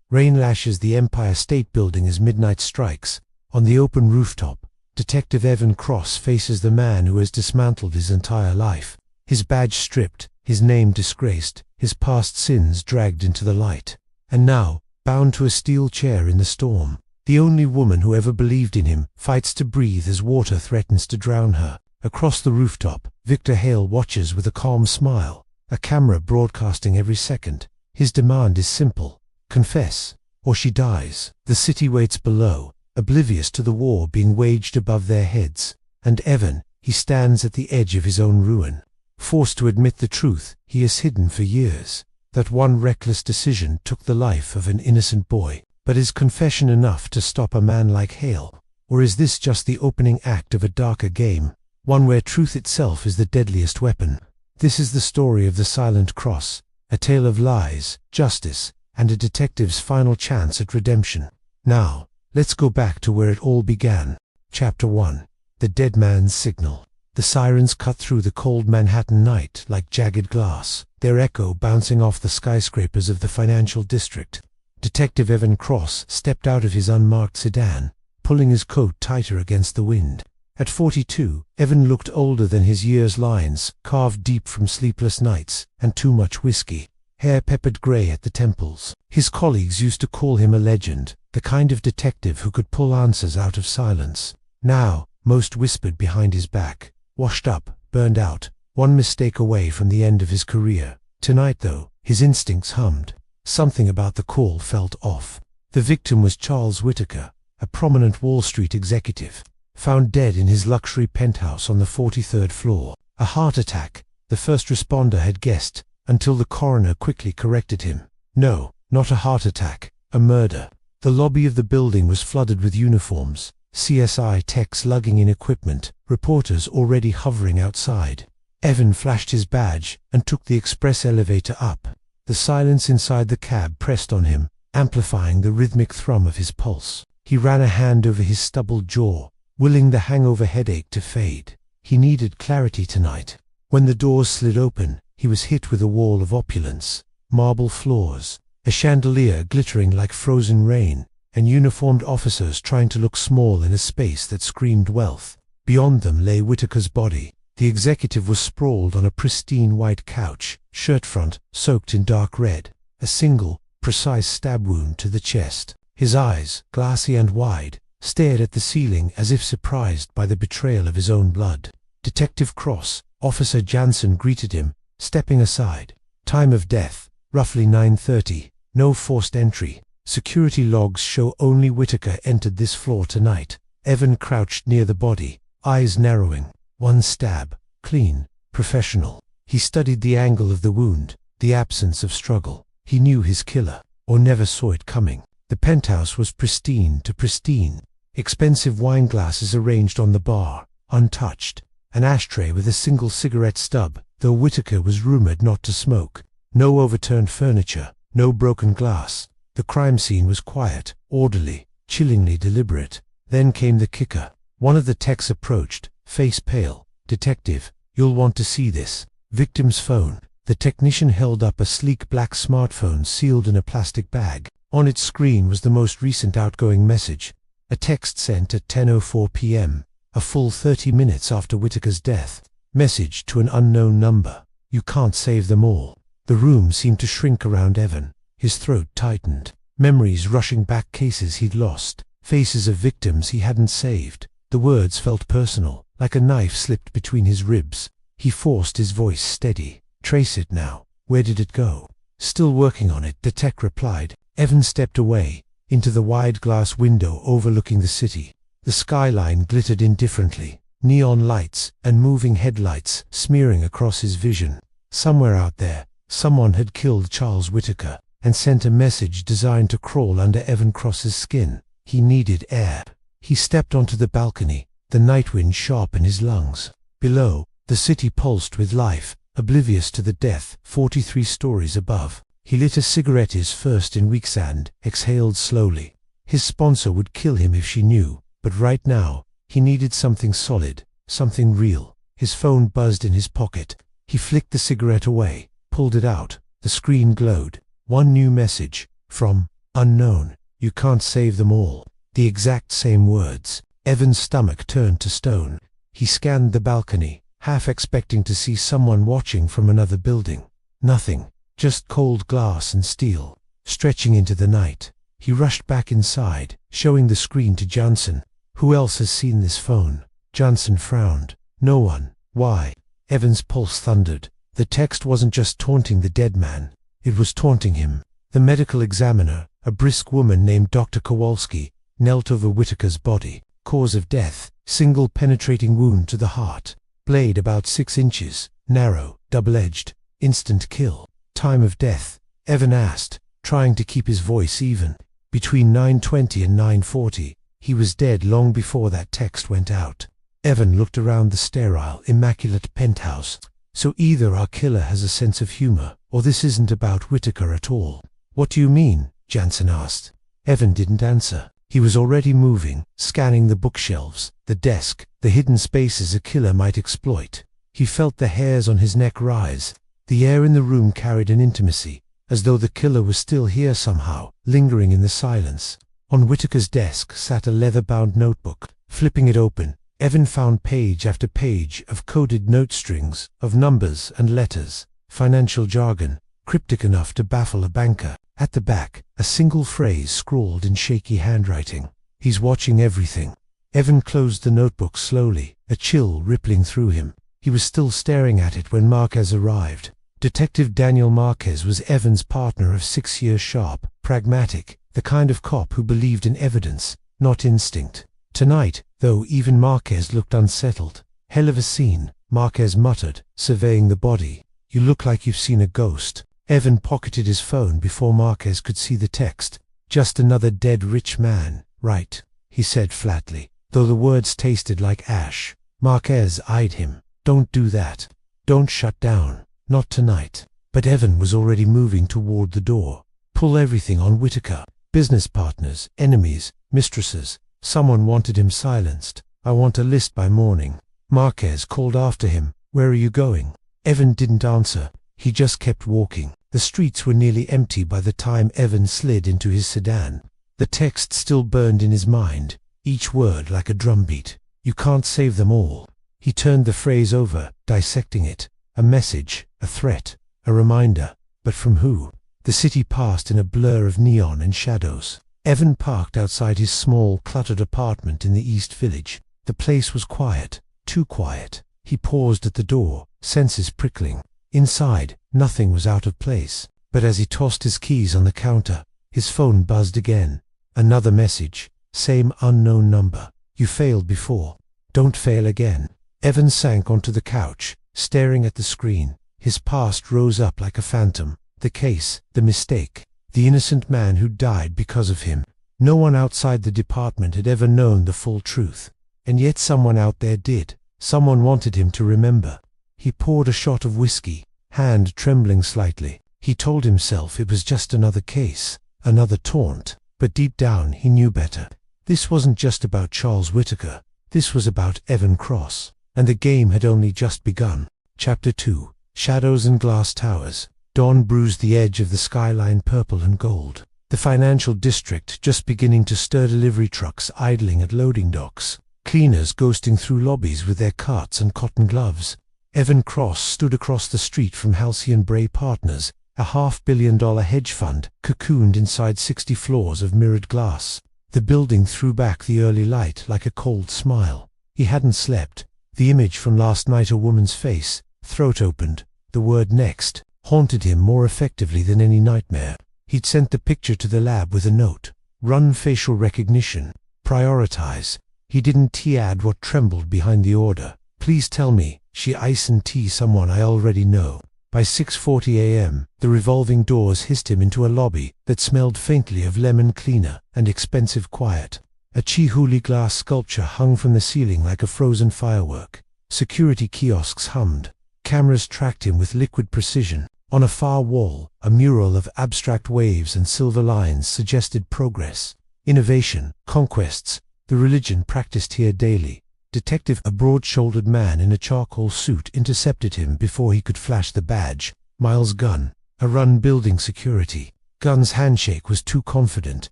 Rain lashes the Empire State Building as midnight strikes. On the open rooftop, Detective Evan Cross faces the man who has dismantled his entire life. His badge stripped, his name disgraced, his past sins dragged into the light. And now, bound to a steel chair in the storm, the only woman who ever believed in him fights to breathe as water threatens to drown her. Across the rooftop, Victor Hale watches with a calm smile, a camera broadcasting every second. His demand is simple: confess, or she dies. The city waits below, oblivious to the war being waged above their heads. And Evan, he stands at the edge of his own ruin, forced to admit the truth he has hidden for years, that one reckless decision took the life of an innocent boy. But is confession enough to stop a man like Hale? Or is this just the opening act of a darker game, one where truth itself is the deadliest weapon? This is the story of the Silent Cross, a tale of lies, justice, and a detective's final chance at redemption. Now, let's go back to where it all began. Chapter 1. The Dead Man's Signal. The sirens cut through the cold Manhattan night like jagged glass, their echo bouncing off the skyscrapers of the financial district. Detective Evan Cross stepped out of his unmarked sedan, pulling his coat tighter against the wind. At 42, Evan looked older than his years' lines, carved deep from sleepless nights and too much whiskey. Hair peppered grey at the temples. His colleagues used to call him a legend, the kind of detective who could pull answers out of silence. Now, most whispered behind his back. Washed up, burned out, one mistake away from the end of his career. Tonight, though, his instincts hummed. Something about the call felt off. The victim was Charles Whitaker, a prominent Wall Street executive, found dead in his luxury penthouse on the 43rd floor. A heart attack, the first responder had guessed, until the coroner quickly corrected him. No, not a heart attack, a murder. The lobby of the building was flooded with uniforms, CSI techs lugging in equipment, reporters already hovering outside. Evan flashed his badge and took the express elevator up. The silence inside the cab pressed on him, amplifying the rhythmic thrum of his pulse. He ran a hand over his stubbled jaw, willing the hangover headache to fade. He needed clarity tonight. When the doors slid open, he was hit with a wall of opulence. Marble floors, a chandelier glittering like frozen rain, and uniformed officers trying to look small in a space that screamed wealth. Beyond them lay Whitaker's body. The executive was sprawled on a pristine white couch, shirt front soaked in dark red, a single, precise stab wound to the chest. His eyes, glassy and wide, stared at the ceiling as if surprised by the betrayal of his own blood. Detective Cross, Officer Jansen, greeted him, stepping aside. Time of death, roughly 9:30. No forced entry. Security logs show only Whitaker entered this floor tonight. Evan crouched near the body, eyes narrowing. One stab, clean, professional. He studied the angle of the wound, the absence of struggle. He knew his killer, or never saw it coming. The penthouse was pristine to pristine. Expensive wine glasses arranged on the bar, untouched. An ashtray with a single cigarette stub, though Whitaker was rumored not to smoke. No overturned furniture, no broken glass. The crime scene was quiet, orderly, chillingly deliberate. Then came the kicker. One of the techs approached, face pale. "Detective, you'll want to see this." Victim's phone. The technician held up a sleek black smartphone sealed in a plastic bag. On its screen was the most recent outgoing message, a text sent at 10:04 p.m., a full 30 minutes after Whitaker's death. Message to an unknown number. "You can't save them all." The room seemed to shrink around Evan. His throat tightened. Memories rushing back, cases he'd lost, faces of victims he hadn't saved. The words felt personal, like a knife slipped between his ribs. He forced his voice steady. "Trace it now. Where did it go?" "Still working on it," the tech replied. Evan stepped away, into the wide glass window overlooking the city. The skyline glittered indifferently, neon lights and moving headlights smearing across his vision. Somewhere out there, someone had killed Charles Whitaker and sent a message designed to crawl under Evan Cross's skin. He needed air. He stepped onto the balcony, the night wind sharp in his lungs. Below, the city pulsed with life, oblivious to the death 43 stories above. He lit a cigarette, his first in weeks, and exhaled slowly. His sponsor would kill him if she knew, but right now, he needed something solid, something real. His phone buzzed in his pocket. He flicked the cigarette away, pulled it out. The screen glowed. One new message, from Unknown. You can't save them all. The exact same words. Evan's stomach turned to stone. He scanned the balcony, half expecting to see someone watching from another building. Nothing. Just cold glass and steel, stretching into the night. He rushed back inside, showing the screen to Johnson. Who else has seen this phone? Johnson frowned. No one. Why? Evan's pulse thundered. The text wasn't just taunting the dead man. It was taunting him. The medical examiner, a brisk woman named Dr. Kowalski, knelt over Whitaker's body. Cause of death, single penetrating wound to the heart. Blade about 6 inches, narrow, double-edged. Instant kill. Time of death? Evan asked, trying to keep his voice even. Between 9:20 and 9:40. He was dead long before that text went out. Evan looked around the sterile, immaculate penthouse. So either our killer has a sense of humor, or this isn't about Whitaker at all. What do you mean? Jansen asked. Evan didn't answer. He was already moving, scanning the bookshelves, the desk, the hidden spaces a killer might exploit. He felt the hairs on his neck rise. The air in the room carried an intimacy, as though the killer was still here somehow, lingering in the silence. On Whitaker's desk sat a leather-bound notebook. Flipping it open, Evan found page after page of coded note strings, of numbers and letters, financial jargon, cryptic enough to baffle a banker. At the back, a single phrase scrawled in shaky handwriting. He's watching everything. Evan closed the notebook slowly, a chill rippling through him. He was still staring at it when Marquez arrived. Detective Daniel Marquez was Evan's partner of 6 years sharp, pragmatic, the kind of cop who believed in evidence, not instinct. Tonight, though, even Marquez looked unsettled. Hell of a scene, Marquez muttered, surveying the body. You look like you've seen a ghost. Evan pocketed his phone before Marquez could see the text. Just another dead rich man, right? He said flatly, though the words tasted like ash. Marquez eyed him. Don't do that. Don't shut down. Not tonight. But Evan was already moving toward the door. Pull everything on Whitaker. Business partners, enemies, mistresses. Someone wanted him silenced. I want a list by morning. Marquez called after him. Where are you going? Evan didn't answer. He just kept walking. The streets were nearly empty by the time Evan slid into his sedan. The text still burned in his mind, each word like a drumbeat. You can't save them all. He turned the phrase over, dissecting it. A message, a threat, a reminder. But from who? The city passed in a blur of neon and shadows. Evan parked outside his small, cluttered apartment in the East Village. The place was quiet, too quiet. He paused at the door, senses prickling. Inside, nothing was out of place. But as he tossed his keys on the counter, his phone buzzed again. Another message. Same unknown number. You failed before. Don't fail again. Evan sank onto the couch, staring at the screen. His past rose up like a phantom. The case, the mistake, the innocent man who died because of him. No one outside the department had ever known the full truth. And yet someone out there did. Someone wanted him to remember. He poured a shot of whiskey, hand trembling slightly. He told himself it was just another case, another taunt. But deep down he knew better. This wasn't just about Charles Whitaker. This was about Evan Cross. And the game had only just begun. Chapter 2. Shadows and Glass Towers. Dawn bruised the edge of the skyline purple and gold. The financial district just beginning to stir, delivery trucks idling at loading docks. Cleaners ghosting through lobbies with their carts and cotton gloves. Evan Cross stood across the street from Halcyon Bray Partners, a $500 million hedge fund, cocooned inside 60 floors of mirrored glass. The building threw back the early light like a cold smile. He hadn't slept. The image from last night, a woman's face, throat opened, the word next, haunted him more effectively than any nightmare. He'd sent the picture to the lab with a note. Run facial recognition. Prioritize. He didn't T-add what trembled behind the order. Please tell me, she ice and tea someone I already know. By 6:40 a.m., the revolving doors hissed him into a lobby that smelled faintly of lemon cleaner and expensive quiet. A Chihuly glass sculpture hung from the ceiling like a frozen firework. Security kiosks hummed. Cameras tracked him with liquid precision. On a far wall, a mural of abstract waves and silver lines suggested progress, innovation, conquests, the religion practiced here daily. Detective, a broad-shouldered man in a charcoal suit, intercepted him before he could flash the badge. Miles Gunn, a run building security. Gunn's handshake was too confident,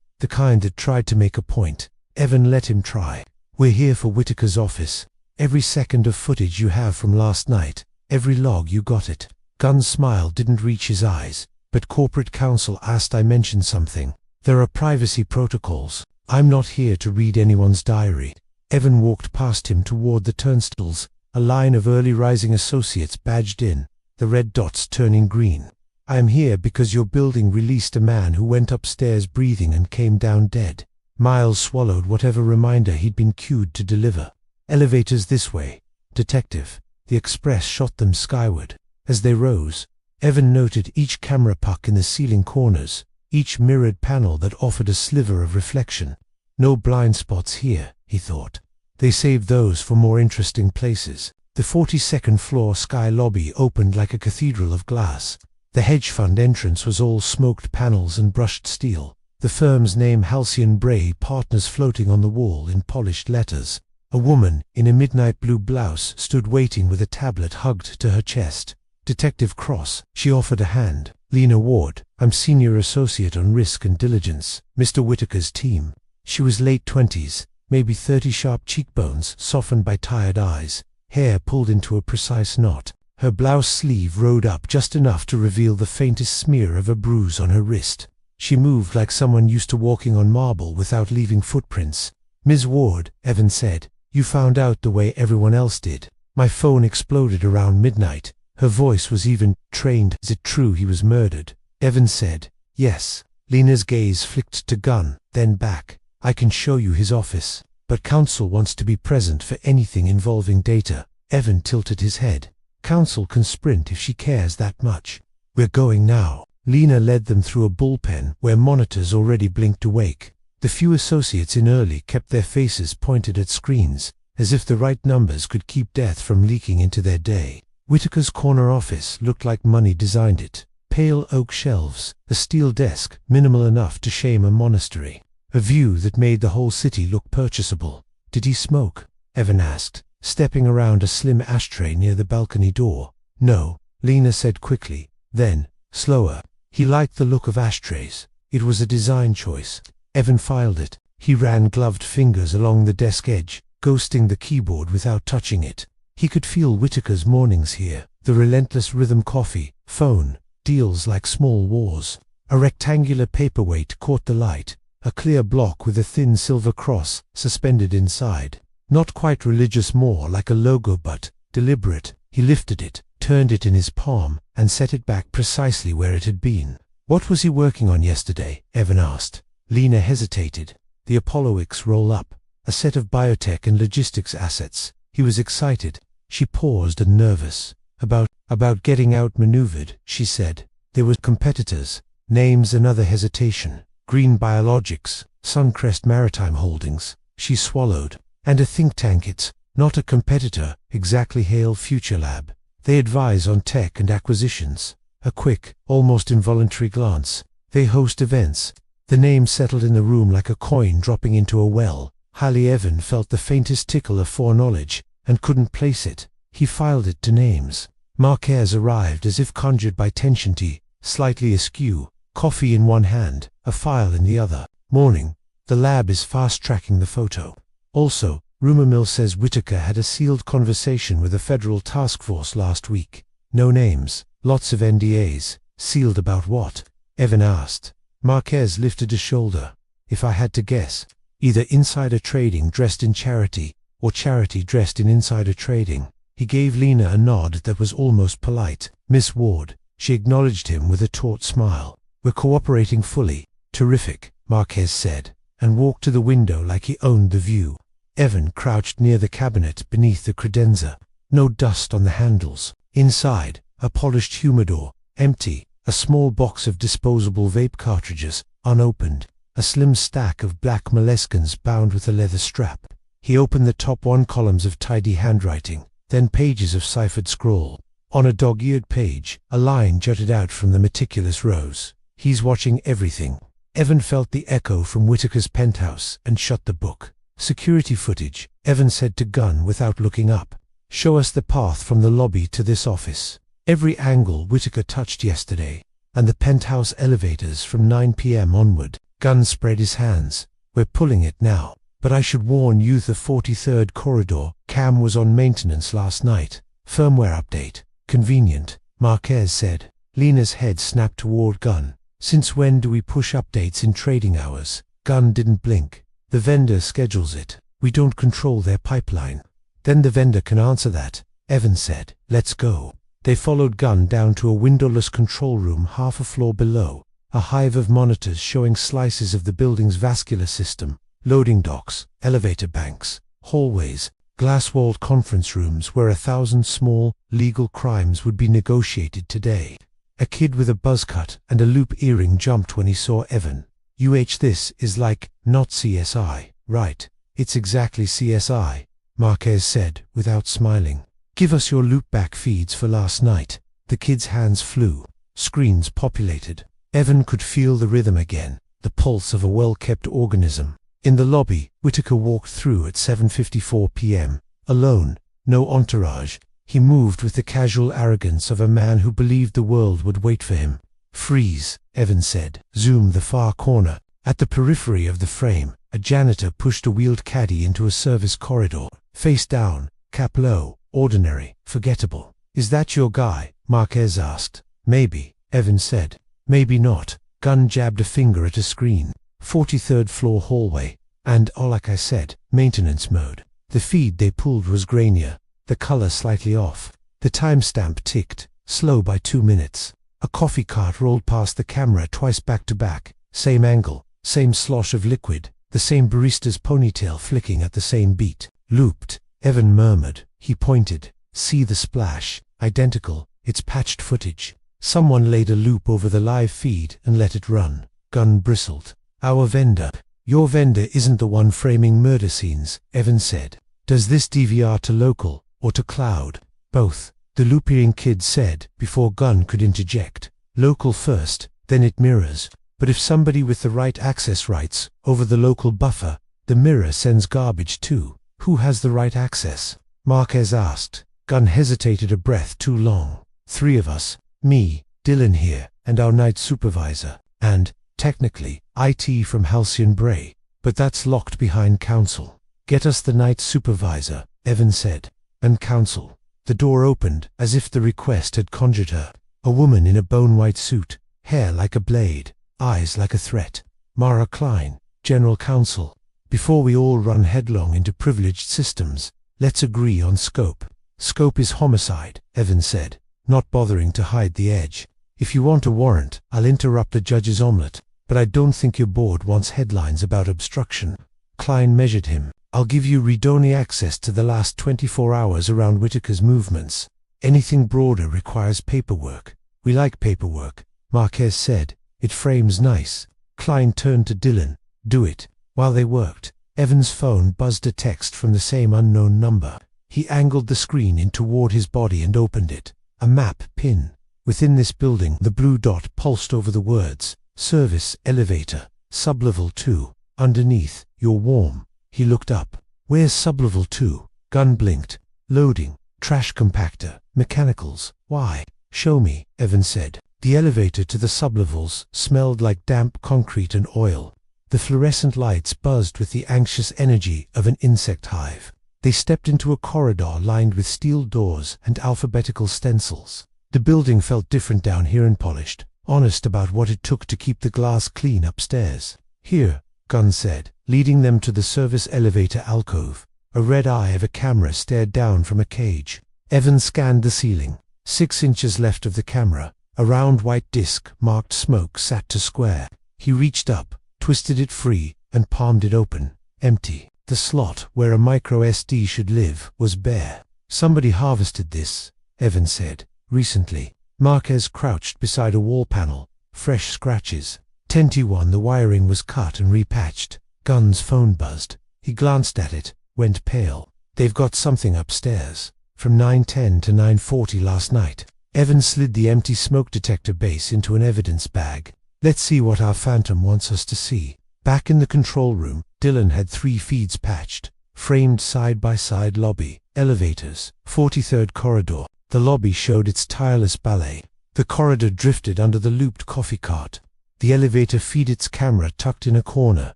the kind that tried to make a point. Evan let him try. "We're here for Whitaker's office. Every second of footage you have from last night, every log, you got it." Gunn's smile didn't reach his eyes, but corporate counsel asked I mention something. "There are privacy protocols. I'm not here to read anyone's diary." Evan walked past him toward the turnstiles, a line of early rising associates badged in, the red dots turning green. "I am here because your building released a man who went upstairs breathing and came down dead." Miles swallowed whatever reminder he'd been cued to deliver. "Elevators this way, detective." The express shot them skyward. As they rose, Evan noted each camera puck in the ceiling corners, each mirrored panel that offered a sliver of reflection. No blind spots here, he thought. They saved those for more interesting places. The 42nd floor sky lobby opened like a cathedral of glass. The hedge fund entrance was all smoked panels and brushed steel. The firm's name, Halcyon Bray Partners, floating on the wall in polished letters. A woman in a midnight blue blouse stood waiting with a tablet hugged to her chest. "Detective Cross," she offered a hand. "Lena Ward, I'm Senior Associate on Risk and Diligence, Mr. Whitaker's team." She was late 20s, maybe 30, sharp cheekbones softened by tired eyes, hair pulled into a precise knot. Her blouse sleeve rode up just enough to reveal the faintest smear of a bruise on her wrist. She moved like someone used to walking on marble without leaving footprints. "Ms. Ward," Evan said, "you found out the way everyone else did. My phone exploded around midnight." Her voice was even trained. "Is it true he was murdered?" Evan said, "Yes." Lena's gaze flicked to Gunn, then back. "I can show you his office, but counsel wants to be present for anything involving data." Evan tilted his head. "Counsel can sprint if she cares that much." "We're going now." Lena led them through a bullpen where monitors already blinked awake. The few associates in early kept their faces pointed at screens, as if the right numbers could keep death from leaking into their day. Whitaker's corner office looked like money designed it. Pale oak shelves, a steel desk, minimal enough to shame a monastery. A view that made the whole city look purchasable. "Did he smoke?" Evan asked, stepping around a slim ashtray near the balcony door. "No," Lena said quickly, then, slower. "He liked the look of ashtrays. It was a design choice." Evan filed it. He ran gloved fingers along the desk edge, ghosting the keyboard without touching it. He could feel Whitaker's mornings here, the relentless rhythm, coffee, phone, deals like small wars. A rectangular paperweight caught the light, a clear block with a thin silver cross suspended inside. Not quite religious, more like a logo, but deliberate. He lifted it, turned it in his palm, and set it back precisely where it had been. "What was he working on yesterday?" Evan asked. Lena hesitated. "The Apollo X roll-up, a set of biotech and logistics assets." He was excited. She paused and nervous. About getting outmaneuvered," she said. "There were competitors." Names, another hesitation. "Green Biologics, Suncrest Maritime Holdings." She swallowed. "And a think tank. It's not a competitor, exactly. Hale Future Lab. They advise on tech and acquisitions." A quick, almost involuntary glance. "They host events." The name settled in the room like a coin dropping into a well. Hallie Evan felt the faintest tickle of foreknowledge, and couldn't place it. He filed it to names. Marquez arrived as if conjured by tension, tea, slightly askew, coffee in one hand, a file in the other. "Morning. The lab is fast-tracking the photo. Also, rumor mill says Whitaker had a sealed conversation with a federal task force last week. No names, lots of NDAs. Sealed about what?" Evan asked. Marquez lifted a shoulder. "If I had to guess, either insider trading dressed in charity, or charity dressed in insider trading." He gave Lena a nod that was almost polite. "Miss Ward." She acknowledged him with a taut smile. "We're cooperating fully." "Terrific," Marquez said, and walked to the window like he owned the view. Evan crouched near the cabinet beneath the credenza. No dust on the handles. Inside, a polished humidor, empty, a small box of disposable vape cartridges, unopened, a slim stack of black moleskins bound with a leather strap. He opened the top 1 columns of tidy handwriting, then pages of ciphered scroll. On a dog-eared page, a line jutted out from the meticulous rows. "He's watching everything." Evan felt the echo from Whitaker's penthouse and shut the book. "Security footage," Evan said to Gunn without looking up. "Show us the path from the lobby to this office. Every angle Whitaker touched yesterday. And the penthouse elevators from 9 p.m. onward. Gunn spread his hands. We're pulling it now. But I should warn you, the 43rd corridor cam was on maintenance last night. Firmware update. Convenient, Marquez said. Lena's head snapped toward Gunn. Since when do we push updates in trading hours? Gunn didn't blink. The vendor schedules it. We don't control their pipeline. Then the vendor can answer that, Evan said. Let's go. They followed Gunn down to a windowless control room half a floor below, a hive of monitors showing slices of the building's vascular system, loading docks, elevator banks, hallways, glass-walled conference rooms where 1,000 small, legal crimes would be negotiated today. A kid with a buzz cut and a loop earring jumped when he saw Evan. This is like, not CSI, right? It's exactly CSI, Marquez said, without smiling. Give us your loopback feeds for last night. The kid's hands flew. Screens populated. Evan could feel the rhythm again, the pulse of a well-kept organism. In the lobby, Whitaker walked through at 7:54 p.m. Alone, no entourage. He moved with the casual arrogance of a man who believed the world would wait for him. Freeze, Evan said. Zoom the far corner. At the periphery of the frame, a janitor pushed a wheeled caddy into a service corridor. Face down, cap low, ordinary, forgettable. Is that your guy? Marquez asked. Maybe, Evan said. Maybe not. Gunn jabbed a finger at a screen. 43rd floor hallway. And, like I said, maintenance mode. The feed they pulled was grainier, the color slightly off. The timestamp ticked, slow by 2 minutes. A coffee cart rolled past the camera twice back to back. Same angle, same slosh of liquid, the same barista's ponytail flicking at the same beat. Looped, Evan murmured. He pointed. See the splash. Identical. It's patched footage. Someone laid a loop over the live feed and let it run. Gunn bristled. Our vendor. Your vendor isn't the one framing murder scenes, Evan said. Does this DVR to local, or to cloud? Both, the looping kid said, before Gunn could interject. Local first, then it mirrors. But if somebody with the right access rights over the local buffer, the mirror sends garbage too. Who has the right access? Marquez asked. Gunn hesitated a breath too long. 3 of us, me, Dylan here, and our night supervisor, and, technically, IT from Halcyon Bray, but that's locked behind counsel. Get us the night supervisor, Evan said. And counsel. The door opened, as if the request had conjured her. A woman in a bone-white suit, hair like a blade, eyes like a threat. Mara Klein, general counsel. Before we all run headlong into privileged systems, let's agree on scope. Scope is homicide, Evan said, not bothering to hide the edge. If you want a warrant, I'll interrupt the judge's omelette, but I don't think your board wants headlines about obstruction. Klein measured him. I'll give you read-only access to the last 24 hours around Whitaker's movements. Anything broader requires paperwork. We like paperwork, Marquez said. It frames nice. Klein turned to Dylan. Do it. While they worked, Evan's phone buzzed a text from the same unknown number. He angled the screen in toward his body and opened it. A map pin. Within this building, the blue dot pulsed over the words, Service Elevator, Sublevel 2. Underneath, you're warm. He looked up. Where's Sublevel 2? Gunn blinked. Loading. Trash compactor. Mechanicals. Why? Show me, Evan said. The elevator to the sublevels smelled like damp concrete and oil. The fluorescent lights buzzed with the anxious energy of an insect hive. They stepped into a corridor lined with steel doors and alphabetical stencils. The building felt different down here and polished, honest about what it took to keep the glass clean upstairs. Here, Gunn said, leading them to the service elevator alcove. A red eye of a camera stared down from a cage. Evan scanned the ceiling. 6 inches left of the camera, a round white disc marked smoke sat to square. He reached up, twisted it free, and palmed it open. Empty. The slot where a micro SD should live was bare. Somebody harvested this, Evan said. Recently. Marquez crouched beside a wall panel. Fresh scratches. 10:1 the wiring was cut and repatched. Gunn's phone buzzed. He glanced at it, went pale. They've got something upstairs. From 9:10 to 9:40 last night. Evan slid the empty smoke detector base into an evidence bag. Let's see what our phantom wants us to see. Back in the control room, Dylan had 3 feeds patched. Framed side-by-side lobby, elevators, 43rd corridor. The lobby showed its tireless ballet. The corridor drifted under the looped coffee cart. The elevator feed its camera tucked in a corner,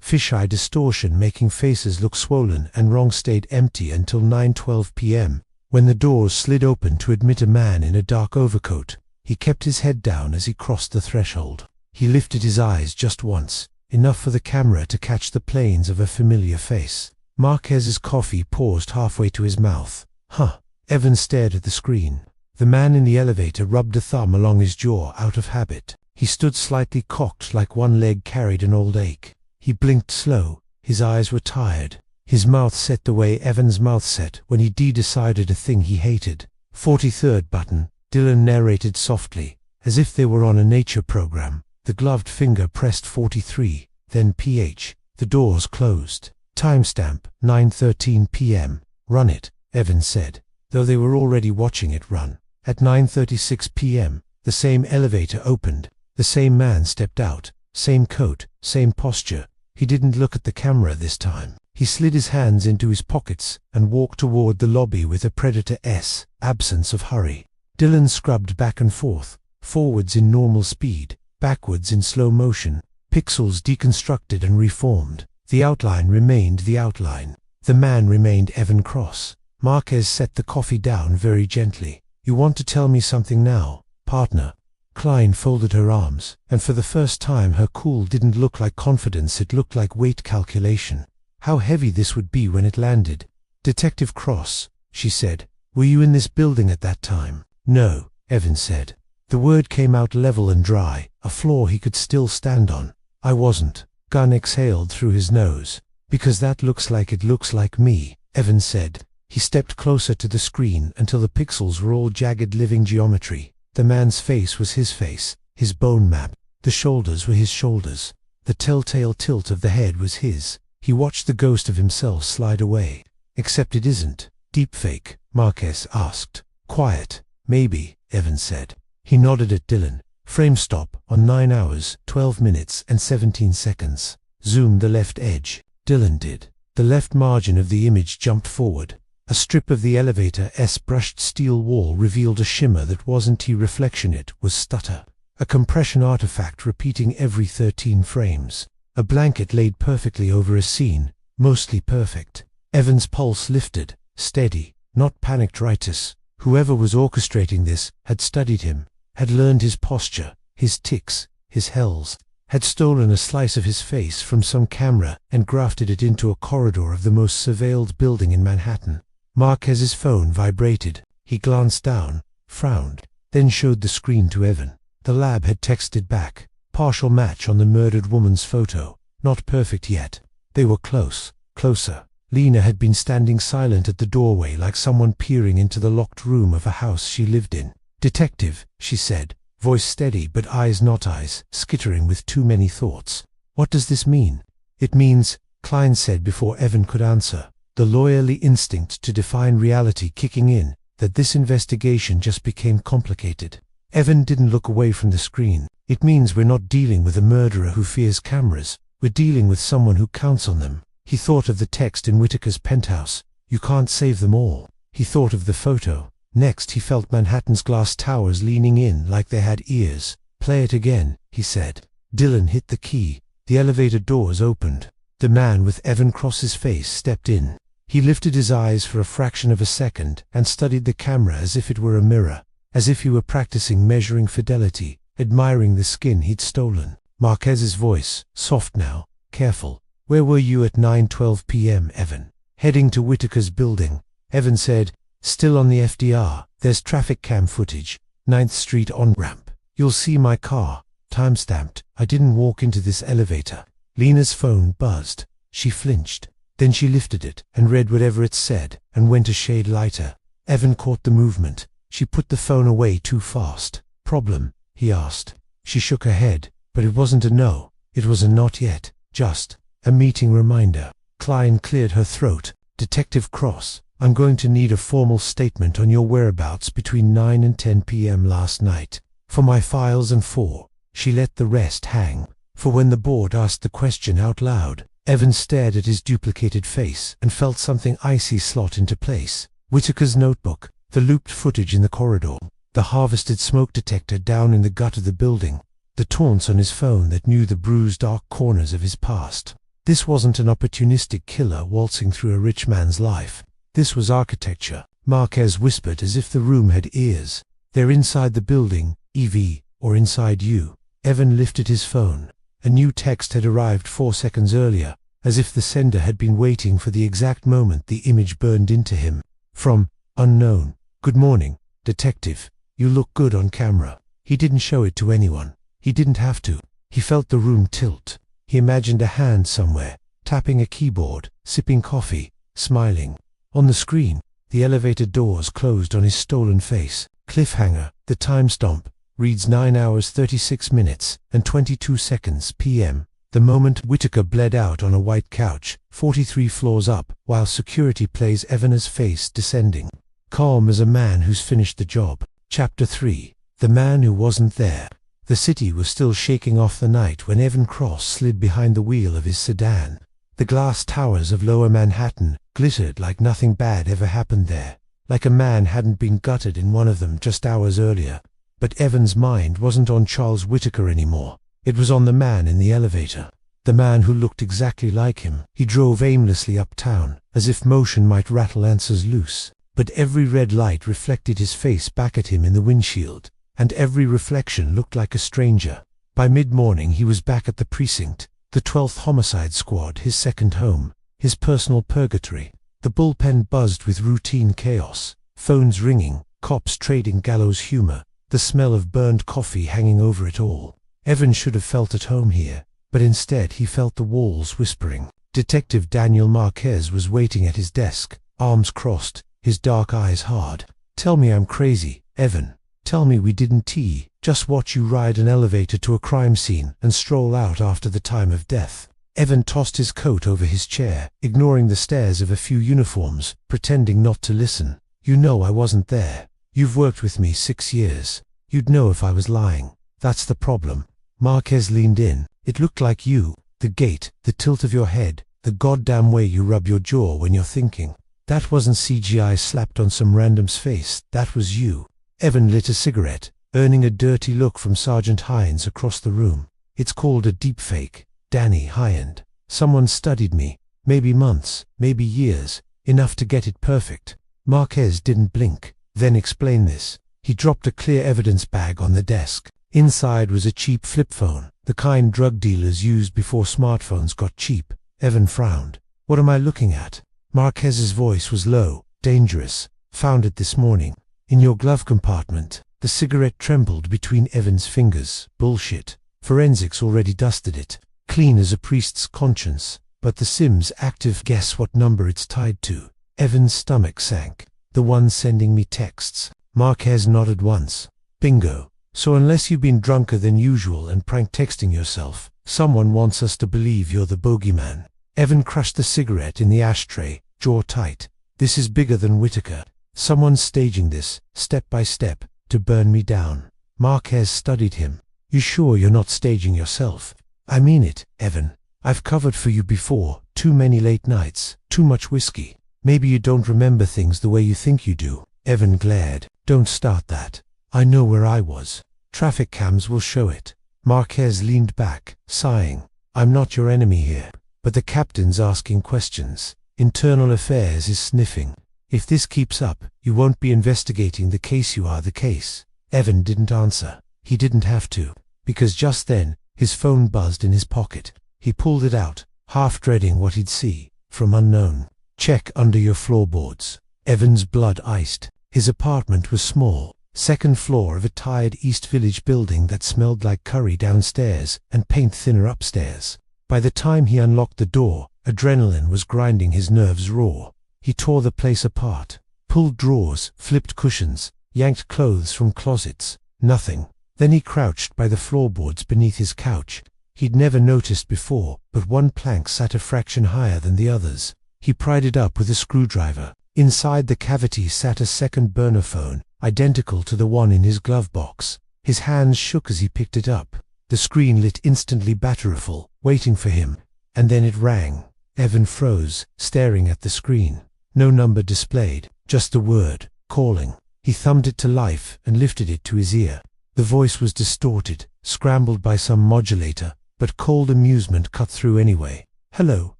fisheye distortion making faces look swollen and wrong stayed empty until 9:12 p.m. when the doors slid open to admit a man in a dark overcoat. He kept his head down as he crossed the threshold. He lifted his eyes just once, enough for the camera to catch the planes of a familiar face. Marquez's coffee paused halfway to his mouth. Huh. Evan stared at the screen. The man in the elevator rubbed a thumb along his jaw out of habit. He stood slightly cocked like one leg carried an old ache. He blinked slow. His eyes were tired. His mouth set the way Evan's mouth set when he decided a thing he hated. 43rd button, Dylan narrated softly, as if they were on a nature program. The gloved finger pressed 43, then PH. The doors closed. Timestamp, 9:13 p.m. Run it, Evan said, though they were already watching it run. At 9:36 p.m., the same elevator opened. The same man stepped out, same coat, same posture. He didn't look at the camera this time. He slid his hands into his pockets and walked toward the lobby with a Predator-esque absence of hurry. Dylan scrubbed back and forth, forwards in normal speed, backwards in slow motion, pixels deconstructed and reformed. The outline remained the outline. The man remained Evan Cross. Marquez set the coffee down very gently. You want to tell me something now, partner? Klein folded her arms, and for the first time her cool didn't look like confidence, it looked like weight calculation. How heavy this would be when it landed. Detective Cross, she said, were you in this building at that time? No, Evan said. The word came out level and dry, a floor he could still stand on. I wasn't. Gunn exhaled through his nose. Because that looks like me, Evan said. He stepped closer to the screen until the pixels were all jagged living geometry. The man's face was his face, his bone map. The shoulders were his shoulders. The telltale tilt of the head was his. He watched the ghost of himself slide away. Except it isn't. Deepfake, Marquez asked. Quiet. Maybe, Evan said. He nodded at Dylan. Frame stop on 9 hours, 12 minutes and 17 seconds. Zoom the left edge. Dylan did. The left margin of the image jumped forward. A strip of the elevator-esque brushed steel wall revealed a shimmer that wasn't reflection, it was stutter. A compression artifact repeating every 13 frames. A blanket laid perfectly over a scene, mostly perfect. Evan's pulse lifted, steady, not panicked ritus. Whoever was orchestrating this had studied him, had learned his posture, his tics, his hells, had stolen a slice of his face from some camera and grafted it into a corridor of the most surveilled building in Manhattan. Marquez's phone vibrated. He glanced down, frowned, then showed the screen to Evan. The lab had texted back. Partial match on the murdered woman's photo. Not perfect yet. They were close, closer. Lena had been standing silent at the doorway like someone peering into the locked room of a house she lived in. Detective, she said, voice steady but eyes not eyes, skittering with too many thoughts. What does this mean? It means, Klein said before Evan could answer, the lawyerly instinct to define reality kicking in, that this investigation just became complicated. Evan didn't look away from the screen. It means we're not dealing with a murderer who fears cameras. We're dealing with someone who counts on them. He thought of the text in Whitaker's penthouse. You can't save them all. He thought of the photo. Next he felt Manhattan's glass towers leaning in like they had ears. Play it again, he said. Dylan hit the key. The elevator doors opened. The man with Evan Cross's face stepped in. He lifted his eyes for a fraction of a second and studied the camera as if it were a mirror, as if he were practicing measuring fidelity, admiring the skin he'd stolen. Marquez's voice, soft now, careful. Where were you at 9:12 p.m., Evan? Heading to Whitaker's building. Evan said, still on the FDR. There's traffic cam footage. 9th Street on-ramp. You'll see my car. Timestamped. I didn't walk into this elevator. Lena's phone buzzed. She flinched. Then she lifted it and read whatever it said and went a shade lighter. Evan caught the movement. She put the phone away too fast. Problem? He asked. She shook her head, but it wasn't a no. It was a not yet. Just a meeting reminder. Klein cleared her throat. Detective Cross, I'm going to need a formal statement on your whereabouts between 9 and 10 p.m. last night. For my files and for. She let the rest hang. For when the board asked the question out loud, Evan stared at his duplicated face and felt something icy slot into place. Whitaker's notebook, the looped footage in the corridor, the harvested smoke detector down in the gut of the building, the taunts on his phone that knew the bruised dark corners of his past. This wasn't an opportunistic killer waltzing through a rich man's life. This was architecture. Marquez whispered as if the room had ears. They're inside the building, EV, or inside you. Evan lifted his phone. A new text had arrived 4 seconds earlier, as if the sender had been waiting for the exact moment the image burned into him. From unknown. Good morning, detective. You look good on camera. He didn't show it to anyone. He didn't have to. He felt the room tilt. He imagined a hand somewhere, tapping a keyboard, sipping coffee, smiling. On the screen, the elevator doors closed on his stolen face. Cliffhanger. The timestamp reads 9 hours 36 minutes and 22 seconds p.m. The moment Whitaker bled out on a white couch, 43 floors up, while security plays Evan's face descending. Calm as a man who's finished the job. Chapter 3. The Man Who Wasn't There. The city was still shaking off the night when Evan Cross slid behind the wheel of his sedan. The glass towers of Lower Manhattan glittered like nothing bad ever happened there, like a man hadn't been gutted in one of them just hours earlier. But Evan's mind wasn't on Charles Whitaker anymore. It was on the man in the elevator. The man who looked exactly like him. He drove aimlessly uptown, as if motion might rattle answers loose. But every red light reflected his face back at him in the windshield, and every reflection looked like a stranger. By mid-morning he was back at the precinct, the 12th Homicide Squad, his second home, his personal purgatory. The bullpen buzzed with routine chaos, phones ringing, cops trading gallows humor, the smell of burned coffee hanging over it all. Evan should have felt at home here, but instead he felt the walls whispering. Detective Daniel Marquez was waiting at his desk, arms crossed, his dark eyes hard. Tell me I'm crazy, Evan. Tell me we didn't just watch you ride an elevator to a crime scene and stroll out after the time of death. Evan tossed his coat over his chair, ignoring the stares of a few uniforms, pretending not to listen. You know I wasn't there. You've worked with me 6 years. You'd know if I was lying. That's the problem. Marquez leaned in. It looked like you. The gait, the tilt of your head, the goddamn way you rub your jaw when you're thinking. That wasn't CGI slapped on some random's face. That was you. Evan lit a cigarette, earning a dirty look from Sergeant Hines across the room. It's called a deepfake, Danny Hyand. Someone studied me, maybe months, maybe years, enough to get it perfect. Marquez didn't blink. Then explain this. He dropped a clear evidence bag on the desk. Inside was a cheap flip phone, the kind drug dealers used before smartphones got cheap. Evan frowned. What am I looking at? Marquez's voice was low, dangerous. Found it this morning. In your glove compartment. The cigarette trembled between Evan's fingers. Bullshit. Forensics already dusted it. Clean as a priest's conscience. But the SIM's active. Guess what number it's tied to? Evan's stomach sank. The one sending me texts. Marquez nodded once. Bingo. So unless you've been drunker than usual and prank texting yourself, someone wants us to believe you're the bogeyman. Evan crushed the cigarette in the ashtray, jaw tight. This is bigger than Whitaker. Someone's staging this, step by step, to burn me down. Marquez studied him. You sure you're not staging yourself? I mean it, Evan. I've covered for you before. Too many late nights, too much whiskey. Maybe you don't remember things the way you think you do. Evan glared. Don't start that. I know where I was. Traffic cams will show it. Marquez leaned back, sighing. I'm not your enemy here. But the captain's asking questions. Internal Affairs is sniffing. If this keeps up, you won't be investigating the case. You are the case. Evan didn't answer. He didn't have to. Because just then, his phone buzzed in his pocket. He pulled it out, half dreading what he'd see. From unknown. Check under your floorboards. Evan's blood iced. His apartment was small. Second floor of a tired East Village building that smelled like curry downstairs and paint thinner upstairs. By the time he unlocked the door, adrenaline was grinding his nerves raw. He tore the place apart, pulled drawers, flipped cushions, yanked clothes from closets. Nothing. Then he crouched by the floorboards beneath his couch. He'd never noticed before, but one plank sat a fraction higher than the others. He pried it up with a screwdriver. Inside the cavity sat a second burner phone, identical to the one in his glove box. His hands shook as he picked it up. The screen lit instantly batteriful, waiting for him. And then it rang. Evan froze, staring at the screen. No number displayed, just the word, calling. He thumbed it to life and lifted it to his ear. The voice was distorted, scrambled by some modulator, but cold amusement cut through anyway. "Hello,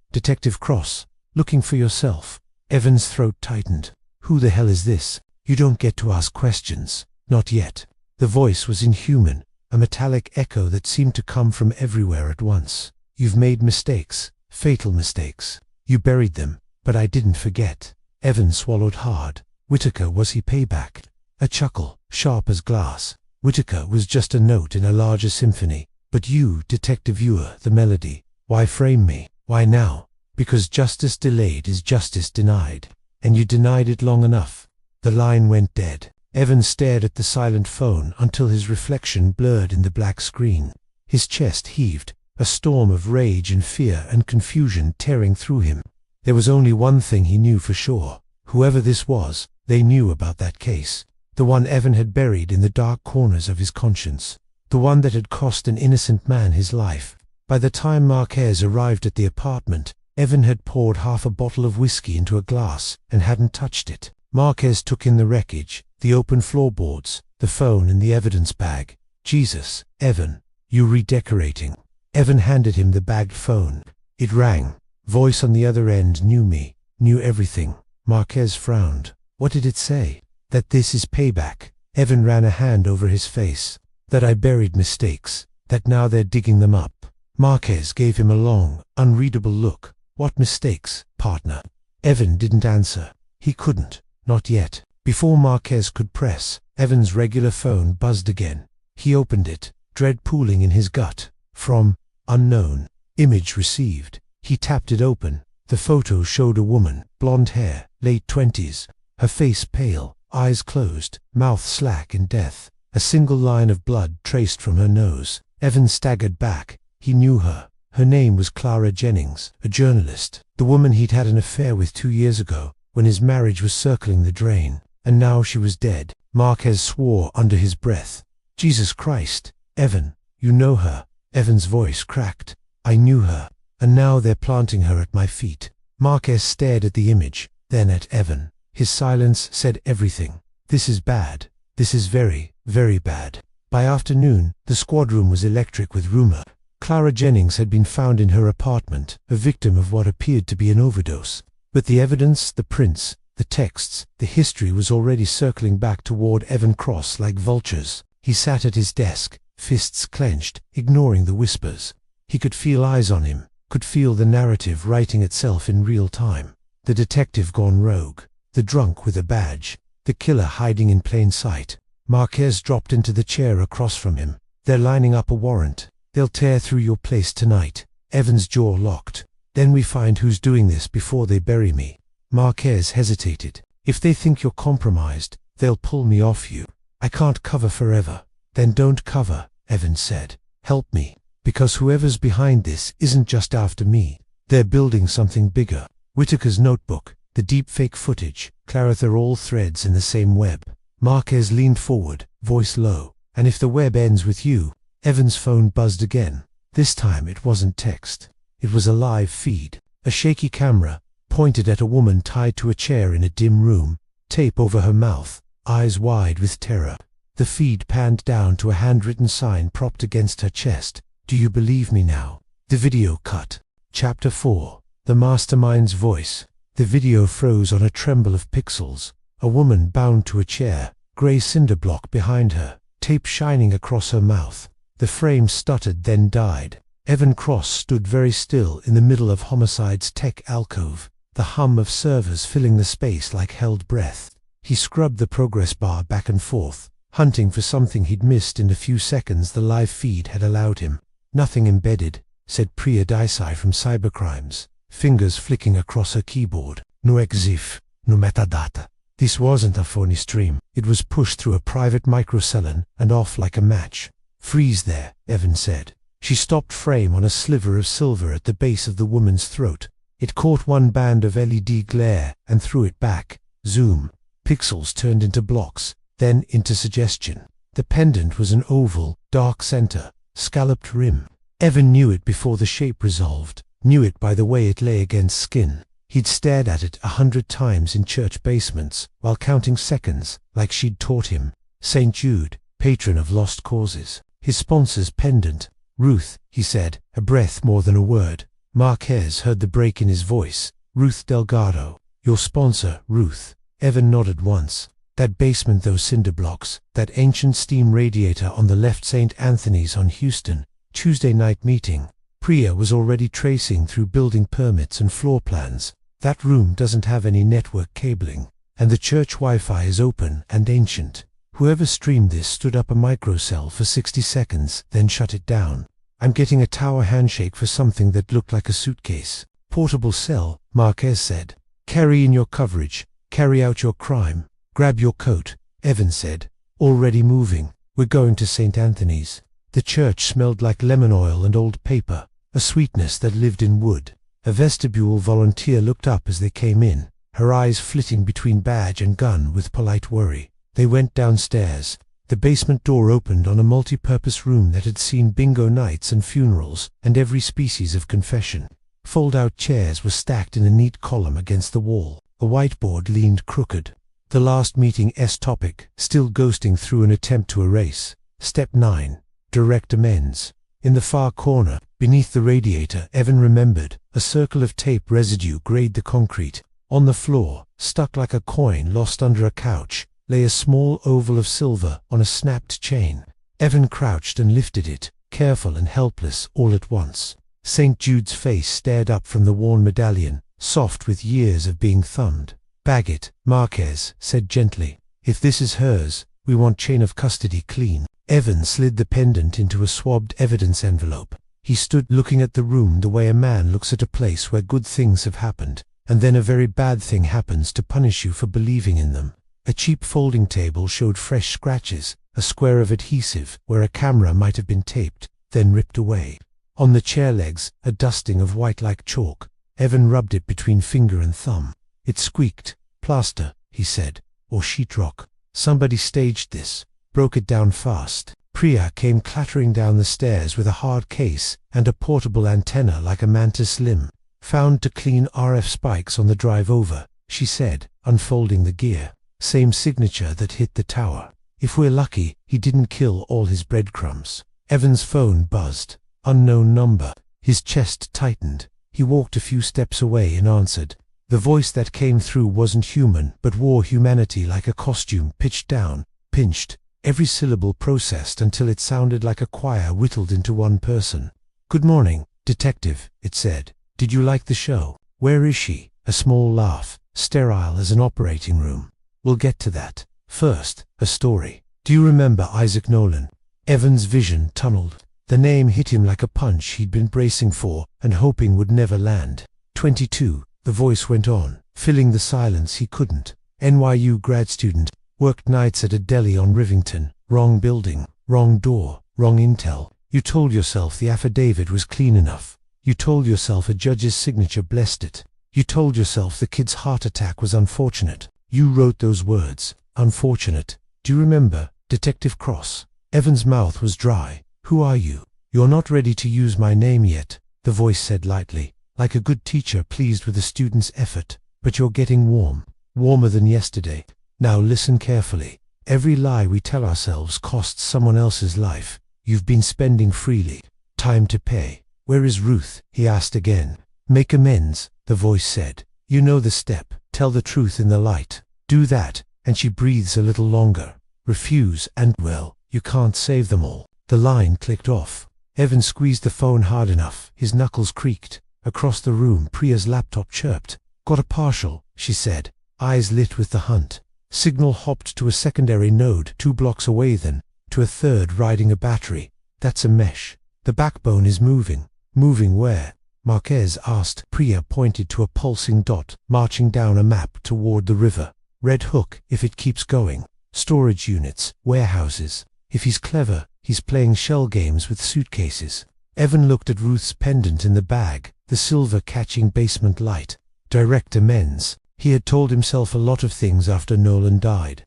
Detective Cross. Looking for yourself." Evan's throat tightened. "Who the hell is this? You don't get to ask questions. Not yet." The voice was inhuman, a metallic echo that seemed to come from everywhere at once. "You've made mistakes, fatal mistakes. You buried them, but I didn't forget." Evan swallowed hard. Whitaker, was he payback? A chuckle, sharp as glass. Whitaker was just a note in a larger symphony. But you, detective viewer, the melody. Why frame me? Why now? Because justice delayed is justice denied. And you denied it long enough. The line went dead. Evan stared at the silent phone until his reflection blurred in the black screen. His chest heaved, a storm of rage and fear and confusion tearing through him. There was only one thing he knew for sure. Whoever this was, they knew about that case. The one Evan had buried in the dark corners of his conscience. The one that had cost an innocent man his life. By the time Marquez arrived at the apartment, Evan had poured half a bottle of whiskey into a glass and hadn't touched it. Marquez took in the wreckage, the open floorboards, the phone and the evidence bag. "Jesus, Evan, you redecorating?" Evan handed him the bagged phone. It rang. Voice on the other end knew me, knew everything. Marquez frowned. What did it say? That this is payback. Evan ran a hand over his face. That I buried mistakes. That now they're digging them up. Marquez gave him a long, unreadable look. "What mistakes, partner?" Evan didn't answer. He couldn't. Not yet. Before Marquez could press, Evan's regular phone buzzed again. He opened it, dread pooling in his gut. From unknown. Image received. He tapped it open. The photo showed a woman, blonde hair, late 20s, her face pale, eyes closed, mouth slack in death, a single line of blood traced from her nose. Evan staggered back. He knew her. Her name was Clara Jennings, a journalist, the woman he'd had an affair with 2 years ago, when his marriage was circling the drain. And now she was dead. Marquez swore under his breath. "Jesus Christ, Evan, you know her." Evan's voice cracked. "I knew her. And now they're planting her at my feet." Marquez stared at the image, then at Evan. His silence said everything. "This is bad. This is very, very bad." By afternoon, the squad room was electric with rumor. Clara Jennings had been found in her apartment, a victim of what appeared to be an overdose. But the evidence, the prints, the texts, the history was already circling back toward Evan Cross like vultures. He sat at his desk, fists clenched, ignoring the whispers. He could feel eyes on him, could feel the narrative writing itself in real time. The detective gone rogue, the drunk with a badge, the killer hiding in plain sight. Marquez dropped into the chair across from him. "They're lining up a warrant. They'll tear through your place tonight." Evan's jaw locked. "Then we find who's doing this before they bury me." Marquez hesitated. "If they think you're compromised, they'll pull me off you." "I can't cover forever." "Then don't cover," Evan said. "Help me. Because whoever's behind this isn't just after me. They're building something bigger." Whitaker's notebook, the deepfake footage, Clara, they're all threads in the same web. Marquez leaned forward, voice low. "And if the web ends with you?" Evan's phone buzzed again. This time it wasn't text. It was a live feed. A shaky camera, pointed at a woman tied to a chair in a dim room, tape over her mouth, eyes wide with terror. The feed panned down to a handwritten sign propped against her chest. "Do you believe me now?" The video cut. Chapter 4. The Mastermind's Voice. The video froze on a tremble of pixels. A woman bound to a chair, grey cinder block behind her, tape shining across her mouth. The frame stuttered, then died. Evan Cross stood very still in the middle of Homicide's tech alcove, the hum of servers filling the space like held breath. He scrubbed the progress bar back and forth, hunting for something he'd missed in the few seconds the live feed had allowed him. "Nothing embedded," said Priya Desai from Cybercrimes, fingers flicking across her keyboard. "No exif, no metadata." This wasn't a phony stream. It was pushed through a private microcellon and off like a match. "Freeze there," Evan said. She stopped frame on a sliver of silver at the base of the woman's throat. It caught one band of LED glare and threw it back. Zoom. Pixels turned into blocks, then into suggestion. The pendant was an oval, dark center, scalloped rim. Evan knew it before the shape resolved, knew it by the way it lay against skin. He'd stared at it 100 times in church basements, while counting seconds, like she'd taught him. St. Jude, patron of lost causes. His sponsor's pendant. Ruth, he said, a breath more than a word. Marquez heard the break in his voice. Ruth Delgado. Your sponsor, Ruth. Evan nodded once. That basement, those cinder blocks, that ancient steam radiator on the left, St. Anthony's on Houston. Tuesday night meeting. Priya was already tracing through building permits and floor plans. That room doesn't have any network cabling, and the church Wi-Fi is open and ancient. Whoever streamed this stood up a microcell for 60 seconds, then shut it down. I'm getting a tower handshake for something that looked like a suitcase. Portable cell, Marquez said. Carry in your coverage. Carry out your crime. Grab your coat, Evan said. Already moving. We're going to St. Anthony's. The church smelled like lemon oil and old paper, a sweetness that lived in wood. A vestibule volunteer looked up as they came in, her eyes flitting between badge and gun with polite worry. They went downstairs. The basement door opened on a multi-purpose room that had seen bingo nights and funerals and every species of confession. Fold-out chairs were stacked in a neat column against the wall. A whiteboard leaned crooked. The last meeting's topic, still ghosting through an attempt to erase. Step 9. Direct amends. In the far corner, beneath the radiator, Evan remembered, a circle of tape residue grayed the concrete. On the floor, stuck like a coin lost under a couch, lay a small oval of silver on a snapped chain. Evan crouched and lifted it, careful and helpless all at once. St. Jude's face stared up from the worn medallion, soft with years of being thumbed. Bag it, Marquez said gently. If this is hers, we want chain of custody clean. Evan slid the pendant into a swabbed evidence envelope. He stood looking at the room the way a man looks at a place where good things have happened, and then a very bad thing happens to punish you for believing in them. A cheap folding table showed fresh scratches, a square of adhesive where a camera might have been taped, then ripped away. On the chair legs, a dusting of white like chalk. Evan rubbed it between finger and thumb. It squeaked. Plaster, he said, or sheetrock. Somebody staged this. Broke it down fast. Priya came clattering down the stairs with a hard case and a portable antenna like a mantis limb. Found to clean RF spikes on the drive over, she said, unfolding the gear. Same signature that hit the tower. If we're lucky, he didn't kill all his breadcrumbs. Evan's phone buzzed. Unknown number. His chest tightened. He walked a few steps away and answered. The voice that came through wasn't human, but wore humanity like a costume, pitched down, pinched, every syllable processed until it sounded like a choir whittled into one person. Good morning, detective, it said. Did you like the show? Where is she? A small laugh, sterile as an operating room. We'll get to that. First, a story. Do you remember Isaac Nolan? Evan's vision tunneled. The name hit him like a punch he'd been bracing for and hoping would never land. 22, the voice went on, filling the silence he couldn't. NYU grad student, worked nights at a deli on Rivington. Wrong building, wrong door, wrong intel. You told yourself the affidavit was clean enough. You told yourself a judge's signature blessed it. You told yourself the kid's heart attack was unfortunate. You wrote those words, unfortunate. Do you remember, Detective Cross? Evan's mouth was dry. Who are you? You're not ready to use my name yet, the voice said lightly, like a good teacher pleased with a student's effort. But you're getting warm, warmer than yesterday. Now listen carefully. Every lie we tell ourselves costs someone else's life. You've been spending freely. Time to pay. Where is Ruth? He asked again. Make amends, the voice said. You know the step. Tell the truth in the light. Do that, and she breathes a little longer. Refuse, and well, you can't save them all. The line clicked off. Evan squeezed the phone hard enough. His knuckles creaked. Across the room, Priya's laptop chirped. Got a partial, she said, eyes lit with the hunt. Signal hopped to a secondary node 2 blocks away, then to a third riding a battery. That's a mesh. The backbone is moving. Moving where? Marquez asked. Priya pointed to a pulsing dot, marching down a map toward the river. Red Hook, if it keeps going. Storage units, warehouses. If he's clever, he's playing shell games with suitcases. Evan looked at Ruth's pendant in the bag, the silver catching basement light. Direct amends. He had told himself a lot of things after Nolan died.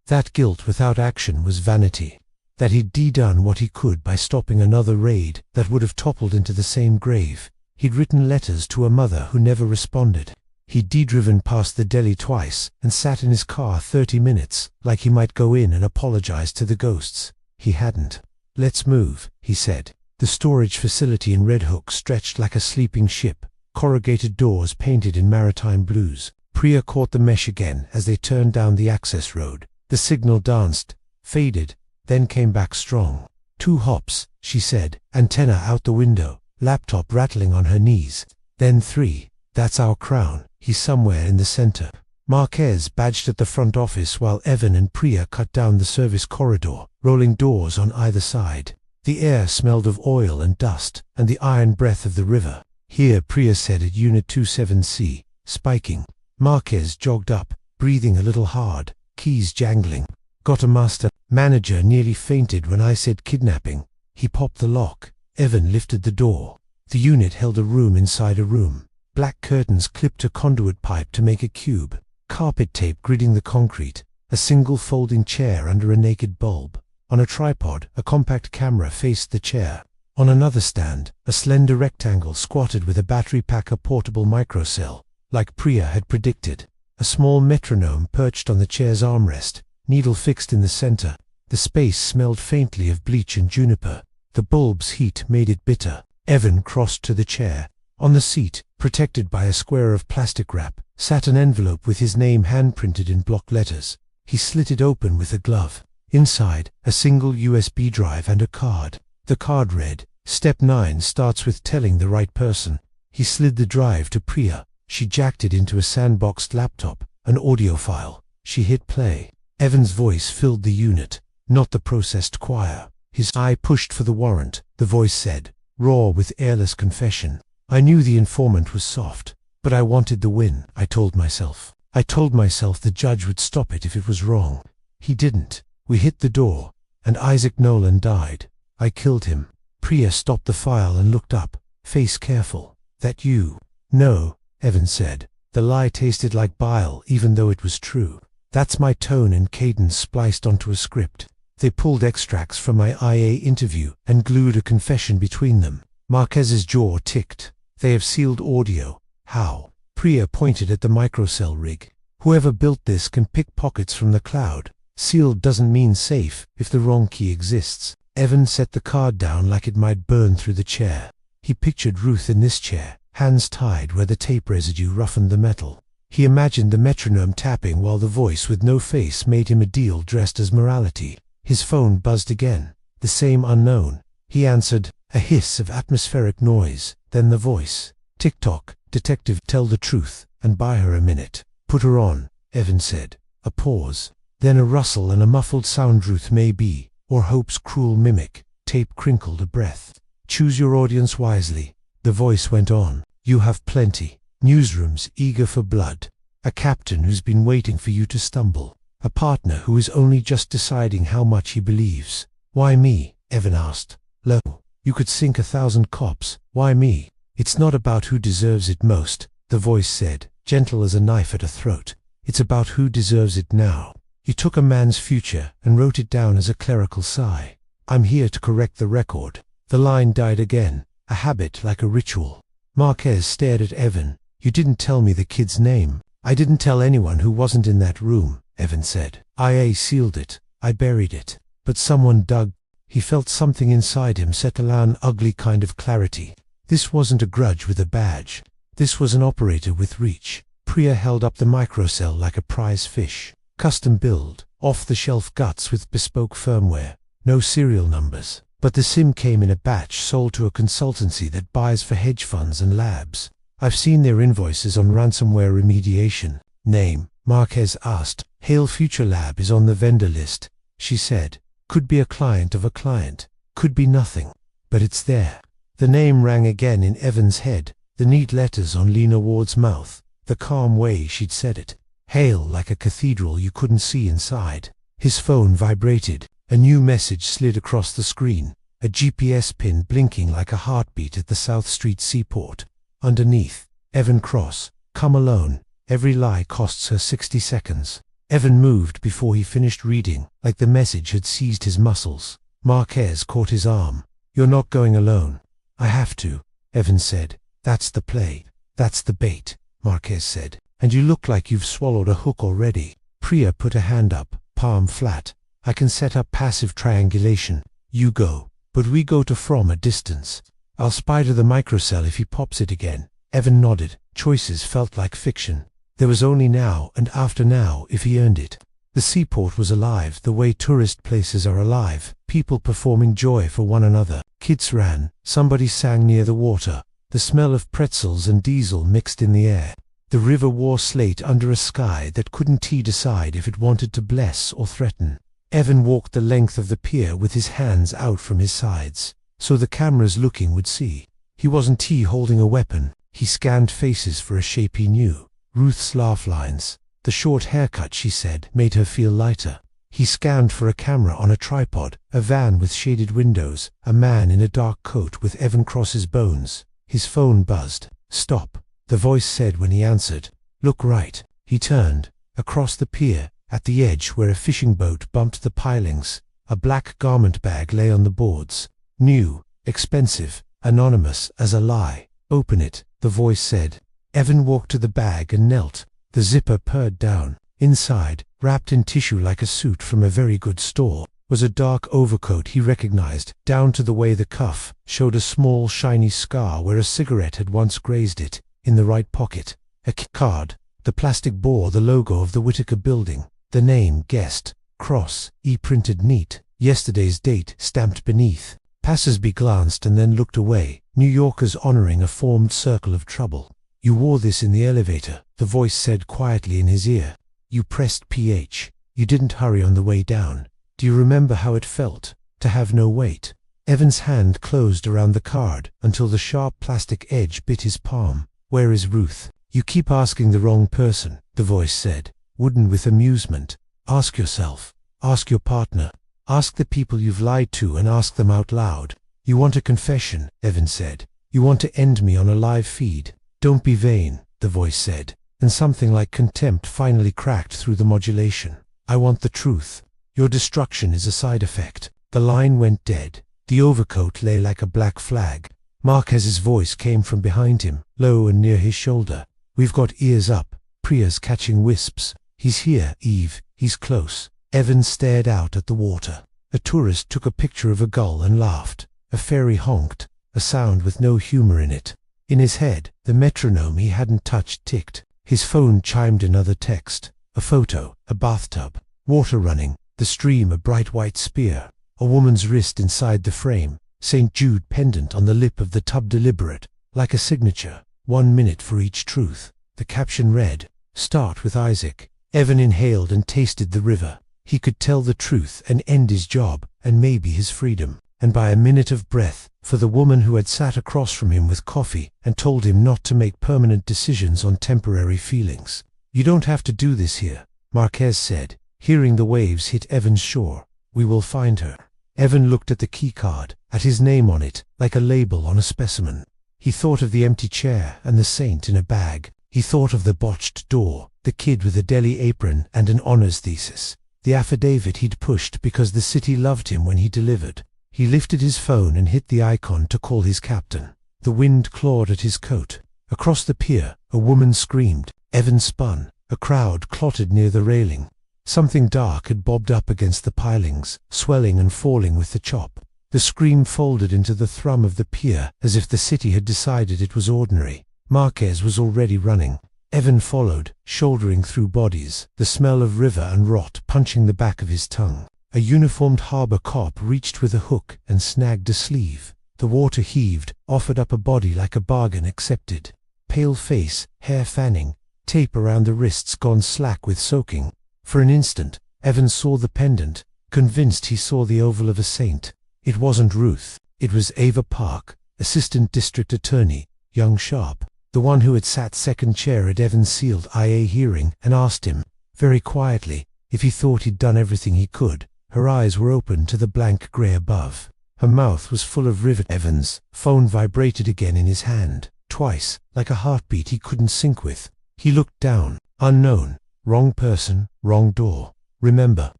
That guilt without action was vanity. That he'd done what he could by stopping another raid that would have toppled into the same grave. He'd written letters to a mother who never responded. He'd driven past the deli twice and sat in his car 30 minutes, like he might go in and apologize to the ghosts. He hadn't. "Let's move," he said. The storage facility in Red Hook stretched like a sleeping ship, corrugated doors painted in maritime blues. Priya caught the mesh again as they turned down the access road. The signal danced, faded, then came back strong. 2 hops, she said, antenna out the window, laptop rattling on her knees. Then 3. "That's our crown. He's somewhere in the center." Marquez badged at the front office while Evan and Priya cut down the service corridor, rolling doors on either side. The air smelled of oil and dust, and the iron breath of the river. "Here," Priya said at Unit 27C, spiking. Marquez jogged up, breathing a little hard, keys jangling. "Got a master." "Manager nearly fainted when I said kidnapping." He popped the lock. Evan lifted the door. The unit held a room inside a room. Black curtains clipped a conduit pipe to make a cube. Carpet tape gridding the concrete. A single folding chair under a naked bulb. On a tripod, a compact camera faced the chair. On another stand, a slender rectangle squatted with a battery pack, a portable microcell, like Priya had predicted. A small metronome perched on the chair's armrest, needle fixed in the center. The space smelled faintly of bleach and juniper. The bulb's heat made it bitter. Evan crossed to the chair. On the seat, protected by a square of plastic wrap, sat an envelope with his name handprinted in block letters. He slit it open with a glove. Inside, a single USB drive and a card. The card read, "Step 9 starts with telling the right person." He slid the drive to Priya. She jacked it into a sandboxed laptop, an audio file. She hit play. Evan's voice filled the unit, not the processed choir. His eye pushed for the warrant. The voice said, raw with airless confession. "I knew the informant was soft, but I wanted the win, I told myself. I told myself the judge would stop it if it was wrong. He didn't. We hit the door, and Isaac Nolan died. I killed him." Priya stopped the file and looked up, face careful. "That you?" "No," Evan said. The lie tasted like bile even though it was true. "That's my tone and cadence spliced onto a script." They pulled extracts from my IA interview and glued a confession between them. Marquez's jaw ticked. "They have sealed audio. How?" Priya pointed at the microcell rig. "Whoever built this can pick pockets from the cloud. Sealed doesn't mean safe if the wrong key exists." Evan set the card down like it might burn through the chair. He pictured Ruth in this chair, hands tied where the tape residue roughened the metal. He imagined the metronome tapping while the voice with no face made him a deal dressed as morality. His phone buzzed again. The same unknown. He answered, a hiss of atmospheric noise, then the voice. "Tick-tock, detective, tell the truth, and buy her a minute." "Put her on," Evan said. A pause. Then a rustle and a muffled sound. "Ruth may be, or hope's cruel mimic." Tape crinkled a breath. "Choose your audience wisely." The voice went on. "You have plenty. Newsrooms eager for blood. A captain who's been waiting for you to stumble. A partner who is only just deciding how much he believes." "Why me?" Evan asked. "Low. You could sink 1,000 cops. Why me?" "It's not about who deserves it most," the voice said, gentle as a knife at a throat. "It's about who deserves it now." You took a man's future and wrote it down as a clerical sigh. "I'm here to correct the record." The line died again, a habit like a ritual. Marquez stared at Evan. "You didn't tell me the kid's name." "I didn't tell anyone who wasn't in that room," Evan said. "IA sealed it. I buried it. But someone dug." He felt something inside him settle an ugly kind of clarity. This wasn't a grudge with a badge. This was an operator with reach. Priya held up the microcell like a prize fish. Custom build, off-the-shelf guts with bespoke firmware. No serial numbers. But the SIM came in a batch sold to a consultancy that buys for hedge funds and labs. "I've seen their invoices on ransomware remediation." "Name?" Marquez asked. "Hail Future Lab is on the vendor list," she said. "Could be a client of a client. Could be nothing. But it's there." The name rang again in Evan's head, the neat letters on Lena Ward's mouth, the calm way she'd said it. Hail like a cathedral you couldn't see inside. His phone vibrated. A new message slid across the screen, a GPS pin blinking like a heartbeat at the South Street seaport. Underneath, Evan Cross, come alone. Every lie costs her 60 seconds. Evan moved before he finished reading, like the message had seized his muscles. Marquez caught his arm. "You're not going alone." "I have to," Evan said. "That's the play. That's the bait." Marquez said. "And you look like you've swallowed a hook already." Priya put a hand up, palm flat. "I can set up passive triangulation. You go. But we go to from a distance. I'll spider the microcell if he pops it again." Evan nodded. Choices felt like fiction. There was only now and after now if he earned it. The seaport was alive the way tourist places are alive, people performing joy for one another. Kids ran, somebody sang near the water. The smell of pretzels and diesel mixed in the air. The river wore slate under a sky that couldn't decide if it wanted to bless or threaten. Evan walked the length of the pier with his hands out from his sides, so the cameras looking would see. He wasn't holding a weapon. He scanned faces for a shape he knew. Ruth's laugh lines. The short haircut, she said, made her feel lighter. He scanned for a camera on a tripod, a van with shaded windows, a man in a dark coat with Evan Cross's bones. His phone buzzed. "Stop," the voice said when he answered. "Look right." He turned. Across the pier, at the edge where a fishing boat bumped the pilings, a black garment bag lay on the boards. New, expensive, anonymous as a lie. "Open it," the voice said. Evan walked to the bag and knelt. The zipper purred down. Inside, wrapped in tissue like a suit from a very good store, was a dark overcoat he recognized, down to the way the cuff showed a small shiny scar where a cigarette had once grazed it, in the right pocket. A card. The plastic bore the logo of the Whitaker building. The name, Guest, Cross, printed neat. Yesterday's date stamped beneath. Passersby glanced and then looked away, New Yorkers honoring a formed circle of trouble. "You wore this in the elevator," the voice said quietly in his ear. "You pressed PH. You didn't hurry on the way down. Do you remember how it felt, to have no weight?" Evan's hand closed around the card until the sharp plastic edge bit his palm. "Where is Ruth?" "You keep asking the wrong person," the voice said, wooden with amusement. "Ask yourself. Ask your partner. Ask the people you've lied to and ask them out loud." "You want a confession," Evan said. "You want to end me on a live feed." "Don't be vain," the voice said, and something like contempt finally cracked through the modulation. "I want the truth. Your destruction is a side effect." The line went dead. The overcoat lay like a black flag. Marquez's voice came from behind him, low and near his shoulder. "We've got ears up." Priya's catching wisps. "He's here, Eve. He's close." Evan stared out at the water. A tourist took a picture of a gull and laughed. A ferry honked, a sound with no humor in it. In his head, the metronome he hadn't touched ticked. His phone chimed another text. A photo, a bathtub, water running, the stream a bright white spear, a woman's wrist inside the frame, St. Jude pendant on the lip of the tub deliberate, like a signature, 1 minute for each truth. The caption read, "Start with Isaac." Evan inhaled and tasted the river. He could tell the truth and end his job, and maybe his freedom. And by a minute of breath, for the woman who had sat across from him with coffee and told him not to make permanent decisions on temporary feelings. "You don't have to do this here," Marquez said, hearing the waves hit Evan's shore. "We will find her." Evan looked at the keycard, at his name on it, like a label on a specimen. He thought of the empty chair and the saint in a bag. He thought of the botched door, the kid with a deli apron and an honors thesis, the affidavit he'd pushed because the city loved him when he delivered. He lifted his phone and hit the icon to call his captain. The wind clawed at his coat. Across the pier, a woman screamed. Evan spun. A crowd clotted near the railing. Something dark had bobbed up against the pilings, swelling and falling with the chop. The scream folded into the thrum of the pier, as if the city had decided it was ordinary. Marquez was already running. Evan followed, shouldering through bodies, the smell of river and rot punching the back of his tongue. A uniformed harbor cop reached with a hook and snagged a sleeve. The water heaved, offered up a body like a bargain accepted. Pale face, hair fanning, tape around the wrists gone slack with soaking. For an instant, Evan saw the pendant, convinced he saw the oval of a saint. It wasn't Ruth. It was Ava Park, Assistant District Attorney, young sharp, the one who had sat second chair at Evan's sealed IA hearing and asked him, very quietly, if he thought he'd done everything he could. Her eyes were open to the blank grey above. Her mouth was full of rivet. Evan's phone vibrated again in his hand, twice, like a heartbeat he couldn't sync with. He looked down. Unknown. Wrong person, wrong door. Remember.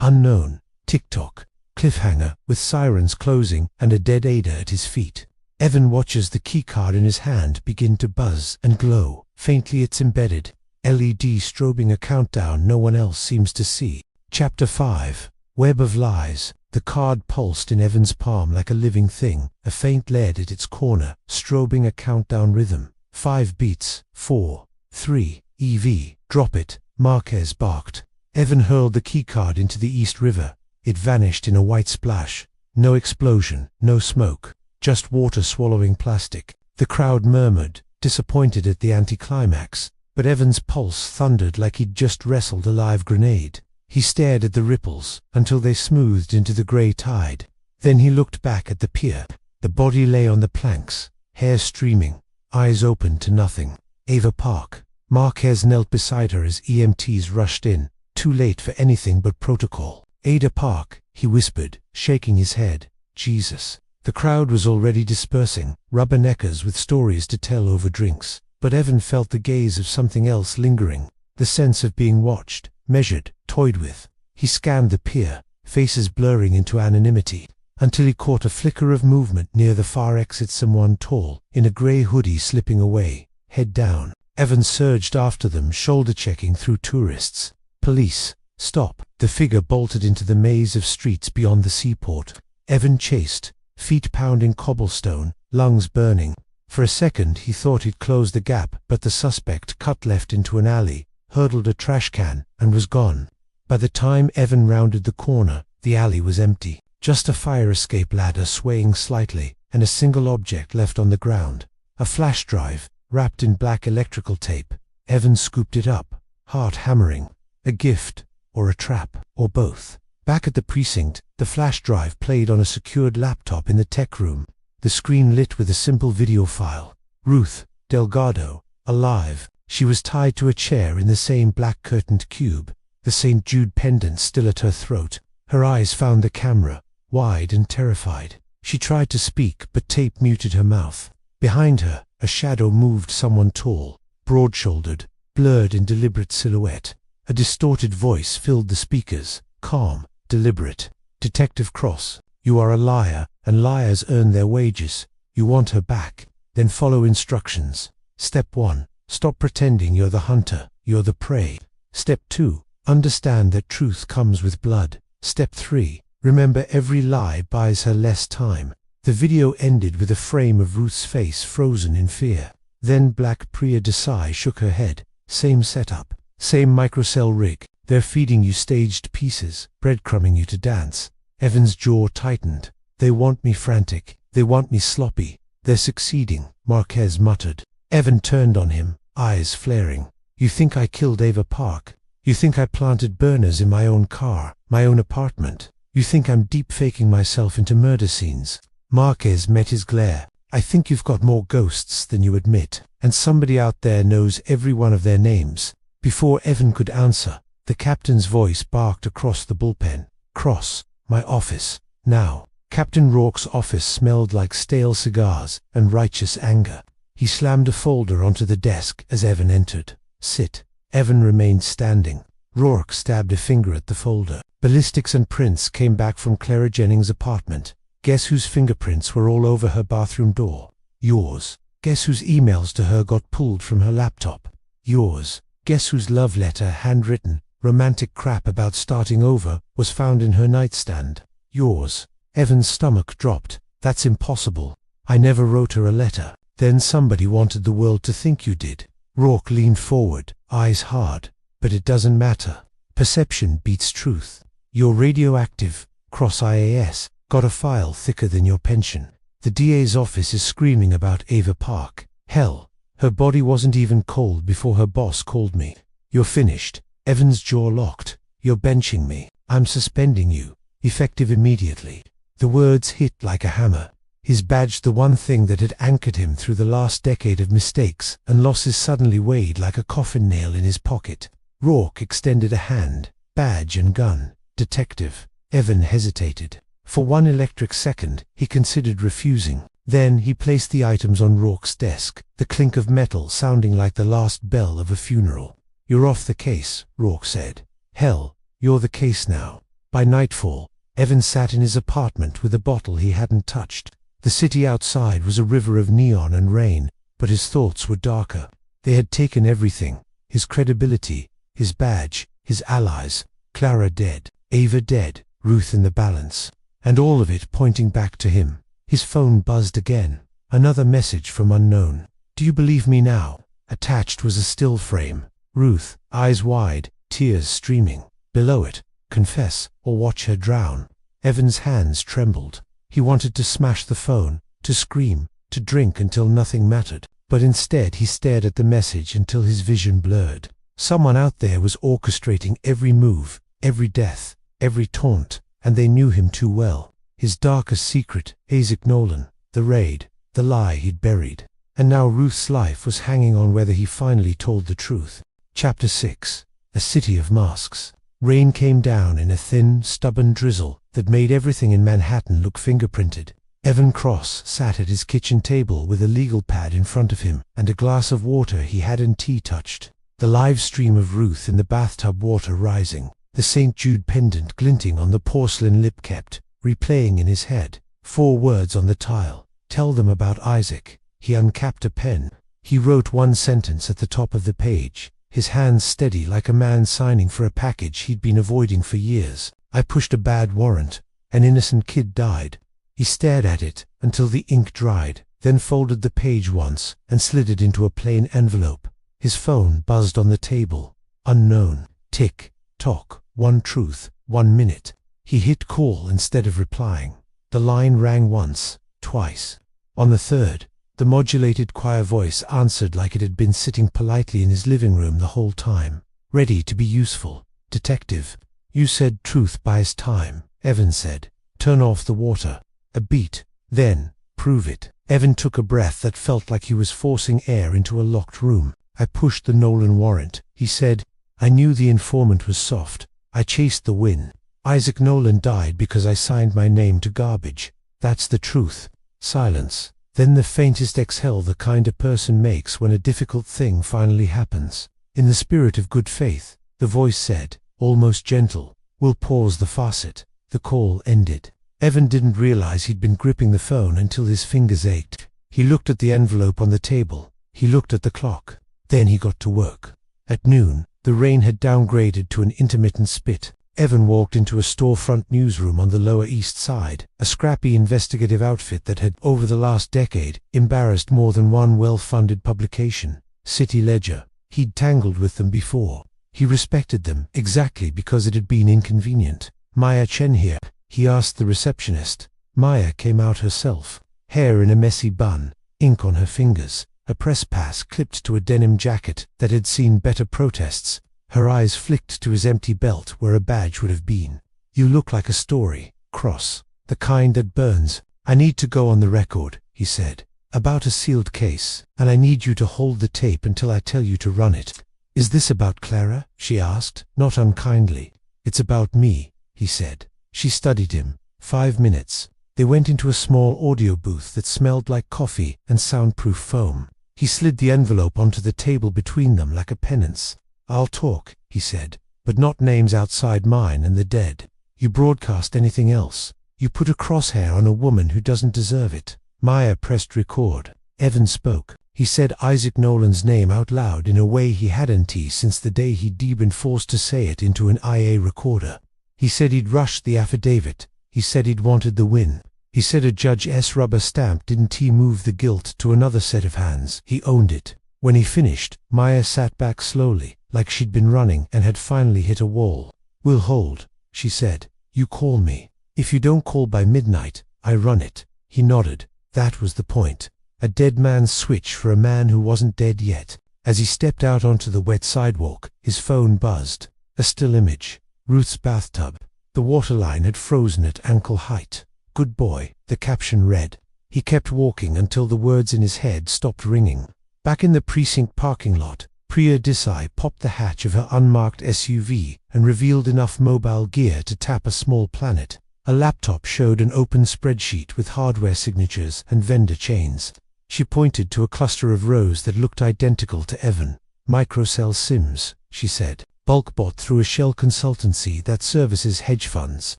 Unknown. Tick-tock. Cliffhanger, with sirens closing and a dead Ada at his feet. Evan watches the keycard in his hand begin to buzz and glow. Faintly it's embedded. LED strobing a countdown no one else seems to see. Chapter 5. Web of Lies. The card pulsed in Evan's palm like a living thing, a faint lead at its corner, strobing a countdown rhythm. 5 beats. 4, 3, EV. Drop it, Marquez barked. Evan hurled the keycard into the East River. It vanished in a white splash. No explosion, no smoke, just water swallowing plastic. The crowd murmured, disappointed at the anticlimax, but Evan's pulse thundered like he'd just wrestled a live grenade. He stared at the ripples until they smoothed into the grey tide. Then he looked back at the pier. The body lay on the planks, hair streaming, eyes open to nothing. Ava Park. Marquez knelt beside her as EMTs rushed in, too late for anything but protocol. Ada Park, he whispered, shaking his head. Jesus. The crowd was already dispersing, rubberneckers with stories to tell over drinks. But Evan felt the gaze of something else lingering, the sense of being watched, measured, toyed with. He scanned the pier, faces blurring into anonymity, until he caught a flicker of movement near the far exit, someone tall, in a grey hoodie slipping away, head down. Evan surged after them, shoulder-checking through tourists. Police. Stop. The figure bolted into the maze of streets beyond the seaport. Evan chased, feet pounding cobblestone, lungs burning. For a second he thought he'd closed the gap, but the suspect cut left into an alley, hurdled a trash can, and was gone. By the time Evan rounded the corner, the alley was empty. Just a fire escape ladder swaying slightly, and a single object left on the ground. A flash drive, wrapped in black electrical tape. Evan scooped it up, heart hammering. A gift, or a trap, or both. Back at the precinct, the flash drive played on a secured laptop in the tech room. The screen lit with a simple video file. Ruth Delgado, alive. She was tied to a chair in the same black-curtained cube, the St. Jude pendant still at her throat. Her eyes found the camera, wide and terrified. She tried to speak, but tape muted her mouth. Behind her, a shadow moved, someone tall, broad-shouldered, blurred in deliberate silhouette. A distorted voice filled the speakers, calm, deliberate. Detective Cross, you are a liar, and liars earn their wages. You want her back. Then follow instructions. Step 1. Stop pretending you're the hunter, you're the prey. Step 2. Understand that truth comes with blood. Step 3. Remember every lie buys her less time. The video ended with a frame of Ruth's face frozen in fear. Then Black Priya Desai shook her head. Same setup. Same microcell rig. They're feeding you staged pieces, breadcrumbing you to dance. Evan's jaw tightened. They want me frantic. They want me sloppy. They're succeeding, Marquez muttered. Evan turned on him, eyes flaring. You think I killed Ava Park? You think I planted burners in my own car, my own apartment? You think I'm deep-faking myself into murder scenes? Marquez met his glare. I think you've got more ghosts than you admit, and somebody out there knows every one of their names. Before Evan could answer, the captain's voice barked across the bullpen. Cross, my office, now. Captain Rourke's office smelled like stale cigars and righteous anger. He slammed a folder onto the desk as Evan entered. Sit. Evan remained standing. Rourke stabbed a finger at the folder. Ballistics and prints came back from Clara Jennings' apartment. Guess whose fingerprints were all over her bathroom door? Yours. Guess whose emails to her got pulled from her laptop? Yours. Guess whose love letter, handwritten, romantic crap about starting over, was found in her nightstand? Yours. Evan's stomach dropped. That's impossible. I never wrote her a letter. Then somebody wanted the world to think you did. Rourke leaned forward, eyes hard. But it doesn't matter. Perception beats truth. You're radioactive. Cross IAS. Got a file thicker than your pension. The DA's office is screaming about Ava Park. Hell, her body wasn't even cold before her boss called me. You're finished. Evan's jaw locked. You're benching me. I'm suspending you. Effective immediately. The words hit like a hammer. His badge, the one thing that had anchored him through the last decade of mistakes and losses, suddenly weighed like a coffin nail in his pocket. Rourke extended a hand. Badge and gun. Detective. Evan hesitated. For one electric second, he considered refusing. Then he placed the items on Rourke's desk, the clink of metal sounding like the last bell of a funeral. You're off the case, Rourke said. Hell, you're the case now. By nightfall, Evan sat in his apartment with a bottle he hadn't touched. The city outside was a river of neon and rain, but his thoughts were darker. They had taken everything: his credibility, his badge, his allies, Clara dead, Ava dead, Ruth in the balance, and all of it pointing back to him. His phone buzzed again. Another message from unknown. "Do you believe me now?" Attached was a still frame. Ruth, eyes wide, tears streaming. Below it, "Confess or watch her drown." Evan's hands trembled. He wanted to smash the phone, to scream, to drink until nothing mattered. But instead he stared at the message until his vision blurred. Someone out there was orchestrating every move, every death, every taunt, and they knew him too well. His darkest secret, Isaac Nolan, the raid, the lie he'd buried. And now Ruth's life was hanging on whether he finally told the truth. Chapter 6. A City of Masks. Rain came down in a thin, stubborn drizzle that made everything in Manhattan look fingerprinted. Evan Cross sat at his kitchen table with a legal pad in front of him and a glass of water he hadn't touched. The live stream of Ruth in the bathtub water rising, the St. Jude pendant glinting on the porcelain lip kept, replaying in his head. 4 words on the tile. Tell them about Isaac. He uncapped a pen. He wrote one sentence at the top of the page, his hands steady like a man signing for a package he'd been avoiding for years. "I pushed a bad warrant. An innocent kid died." He stared at it until the ink dried, then folded the page once and slid it into a plain envelope. His phone buzzed on the table. Unknown. Tick, tock, 1 truth, 1 minute. He hit call instead of replying. The line rang once, twice. On the third, the modulated choir voice answered like it had been sitting politely in his living room the whole time. "Ready to be useful. Detective." "You said truth buys time," Evan said. "Turn off the water." A beat. Then, "Prove it." Evan took a breath that felt like he was forcing air into a locked room. "I pushed the Nolan warrant," he said. "I knew the informant was soft. I chased the win. Isaac Nolan died because I signed my name to garbage. That's the truth." Silence. Then the faintest exhale the kind a person makes when a difficult thing finally happens. In the spirit of good faith, the voice said, almost gentle, "We'll pause the faucet." The call ended. Evan didn't realize he'd been gripping the phone until his fingers ached. He looked at the envelope on the table. He looked at the clock. Then he got to work. At noon, the rain had downgraded to an intermittent spit. Evan walked into a storefront newsroom on the Lower East Side, a scrappy investigative outfit that had, over the last decade, embarrassed more than one well-funded publication. City Ledger. He'd tangled with them before. He respected them exactly because it had been inconvenient. "Maya Chen here?" he asked the receptionist. Maya came out herself, hair in a messy bun, ink on her fingers, a press pass clipped to a denim jacket that had seen better protests. Her eyes flicked to his empty belt where a badge would have been. "You look like a story, Cross. The kind that burns." "I need to go on the record," he said, "about a sealed case, and I need you to hold the tape until I tell you to run it." "Is this about Clara?" she asked, not unkindly. "It's about me," he said. She studied him. 5 minutes. They went into a small audio booth that smelled like coffee and soundproof foam. He slid the envelope onto the table between them like a penance. "I'll talk," he said, "but not names outside mine and the dead. You broadcast anything else. You put a crosshair on a woman who doesn't deserve it." Maya pressed record. Evan spoke. He said Isaac Nolan's name out loud in a way he hadn't since the day he'd been forced to say it into an IA recorder. He said he'd rushed the affidavit. He said he'd wanted the win. He said a judge's rubber stamp didn't move the guilt to another set of hands. He owned it. When he finished, Maya sat back slowly, like she'd been running and had finally hit a wall. "We'll hold," she said. "You call me. If you don't call by midnight, I run it." He nodded. That was the point. A dead man's switch for a man who wasn't dead yet. As he stepped out onto the wet sidewalk, his phone buzzed. A still image. Ruth's bathtub. The waterline had frozen at ankle height. "Good boy," the caption read. He kept walking until the words in his head stopped ringing. Back in the precinct parking lot, Priya Desai popped the hatch of her unmarked SUV and revealed enough mobile gear to tap a small planet. A laptop showed an open spreadsheet with hardware signatures and vendor chains. She pointed to a cluster of rows that looked identical to Evan. "Microcell Sims," she said. "Bulk bought through a shell consultancy that services hedge funds,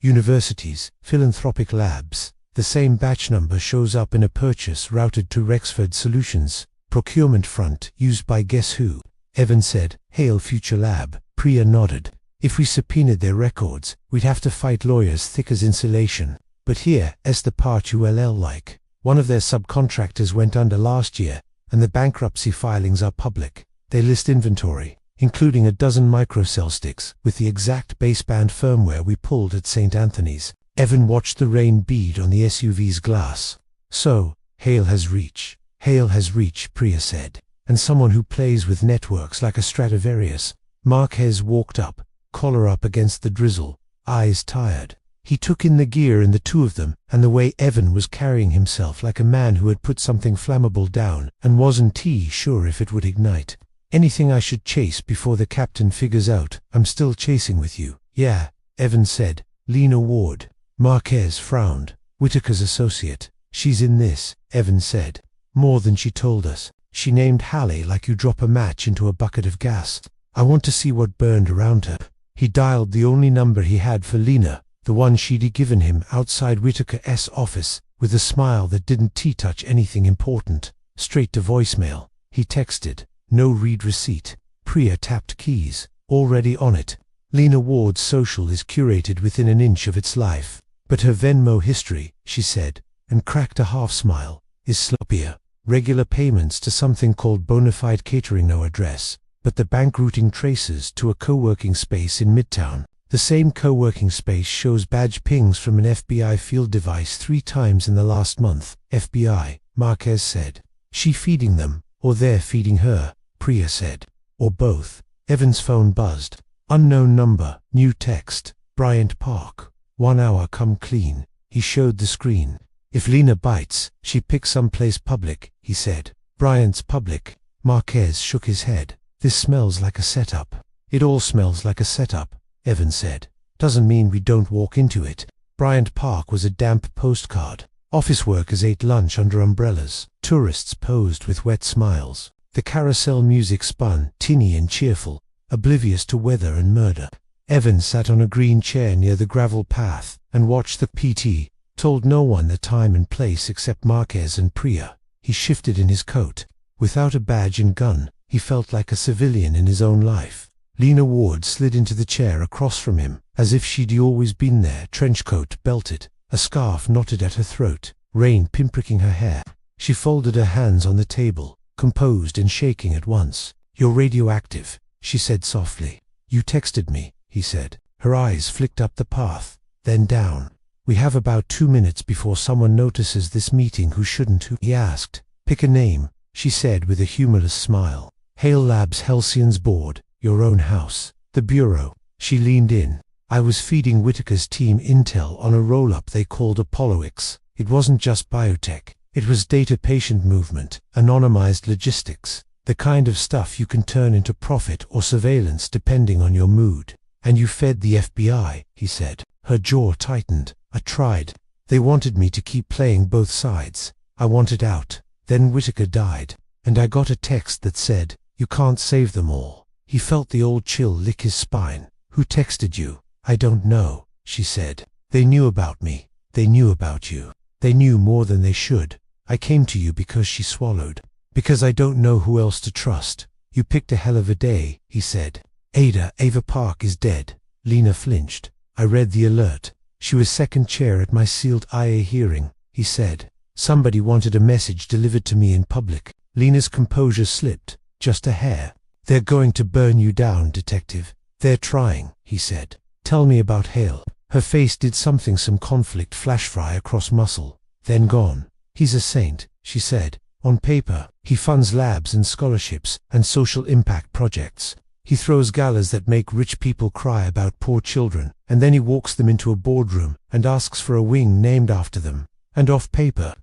universities, philanthropic labs." The same batch number shows up in a purchase routed to Rexford Solutions, procurement front used by guess who? Evan said. Hail Future Lab. Priya nodded. If we subpoenaed their records, we'd have to fight lawyers thick as insulation. But here's the part ULL like. One of their subcontractors went under last year, and the bankruptcy filings are public. They list inventory, including a dozen microcell sticks, with the exact baseband firmware we pulled at St. Anthony's. Evan watched the rain bead on the SUV's glass. So, Hale has reach. Hale has reach, Priya said. And someone who plays with networks like a Stradivarius. Marquez walked up, collar up against the drizzle, eyes tired. He took in the gear in the two of them, and the way Evan was carrying himself like a man who had put something flammable down, and wasn't sure if it would ignite. Anything I should chase before the captain figures out I'm still chasing with you? Yeah, Evan said. Lena Ward. Marquez frowned. Whitaker's associate. She's in this, Evan said. More than she told us. She named Hallie like you drop a match into a bucket of gas. I want to see what burned around her. He dialed the only number he had for Lena, the one she'd given him outside Whitaker's office, with a smile that didn't touch anything important. Straight to voicemail. He texted. No read receipt. Priya tapped keys. Already on it. Lena Ward's social is curated within an inch of its life. But her Venmo history, she said, and cracked a half smile, is sloppier. Regular payments to something called Bonafide Catering, no address, but the bank routing traces to a co-working space in Midtown. The same co-working space shows badge pings from an FBI field device 3 times in the last month. FBI, Marquez said. She feeding them, or they're feeding her, Priya said. Or both. Evan's phone buzzed. Unknown number, new text, Bryant Park. 1 hour come clean. He showed the screen. If Lena bites, she picks someplace public, he said. Bryant's public. Marquez shook his head. This smells like a setup. It all smells like a setup, Evan said. Doesn't mean we don't walk into it. Bryant Park was a damp postcard. Office workers ate lunch under umbrellas. Tourists posed with wet smiles. The carousel music spun, tinny and cheerful, oblivious to weather and murder. Evan sat on a green chair near the gravel path and watched the PT, told no one the time and place except Marquez and Priya. He shifted in his coat. Without a badge and gun, he felt like a civilian in his own life. Lena Ward slid into the chair across from him, as if she'd always been there, trenchcoat belted, a scarf knotted at her throat, rain pinpricking her hair. She folded her hands on the table, composed and shaking at once. You're radioactive, she said softly. You texted me, he said. Her eyes flicked up the path, then down. We have about 2 minutes before someone notices this meeting who shouldn't, he asked. Pick a name, she said with a humorless smile. Hale Labs Halcyon's board, your own house. The bureau. She leaned in. I was feeding Whitaker's team intel on a roll-up they called Apollo X. It wasn't just biotech. It was data-patient movement, anonymized logistics, the kind of stuff you can turn into profit or surveillance depending on your mood. And you fed the FBI, he said. Her jaw tightened. I tried. They wanted me to keep playing both sides. I wanted out. Then Whitaker died, and I got a text that said, you can't save them all. He felt the old chill lick his spine. Who texted you? I don't know, she said. They knew about me. They knew about you. They knew more than they should. I came to you because she swallowed. Because I don't know who else to trust. You picked a hell of a day, he said. Ava Park is dead. Lena flinched. I read the alert. She was second chair at my sealed IA hearing, he said. Somebody wanted a message delivered to me in public. Lena's composure slipped, just a hair. They're going to burn you down, detective. They're trying, he said. Tell me about Hale. Her face did something, some conflict flash fry across muscle, then gone. He's a saint, she said. On paper, he funds labs and scholarships and social impact projects. He throws galas that make rich people cry about poor children, and then he walks them into a boardroom and asks for a wing named after them. And off paper,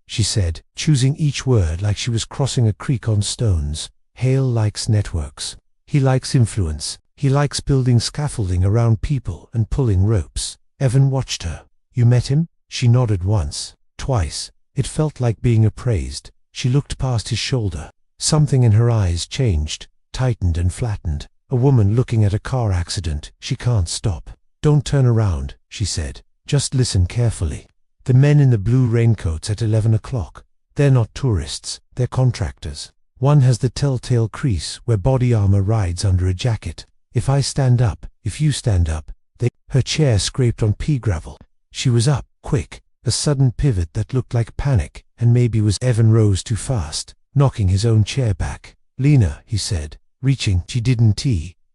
she said, choosing each word like she was crossing a creek on stones. Hale likes networks. He likes influence. He likes building scaffolding around people and pulling ropes. Evan watched her. You met him? She nodded once, twice. It felt like being appraised. She looked past his shoulder. Something in her eyes changed, tightened and flattened. A woman looking at a car accident. She can't stop. Don't turn around, she said. Just listen carefully. The men in the blue raincoats at 11 o'clock. They're not tourists, they're contractors. One has the telltale crease where body armor rides under a jacket. If I stand up, if you stand up, Her chair scraped on pea gravel. She was up, quick, a sudden pivot that looked like panic, and maybe was. Evan rose too fast, knocking his own chair back. Lena, he said, reaching. She didn't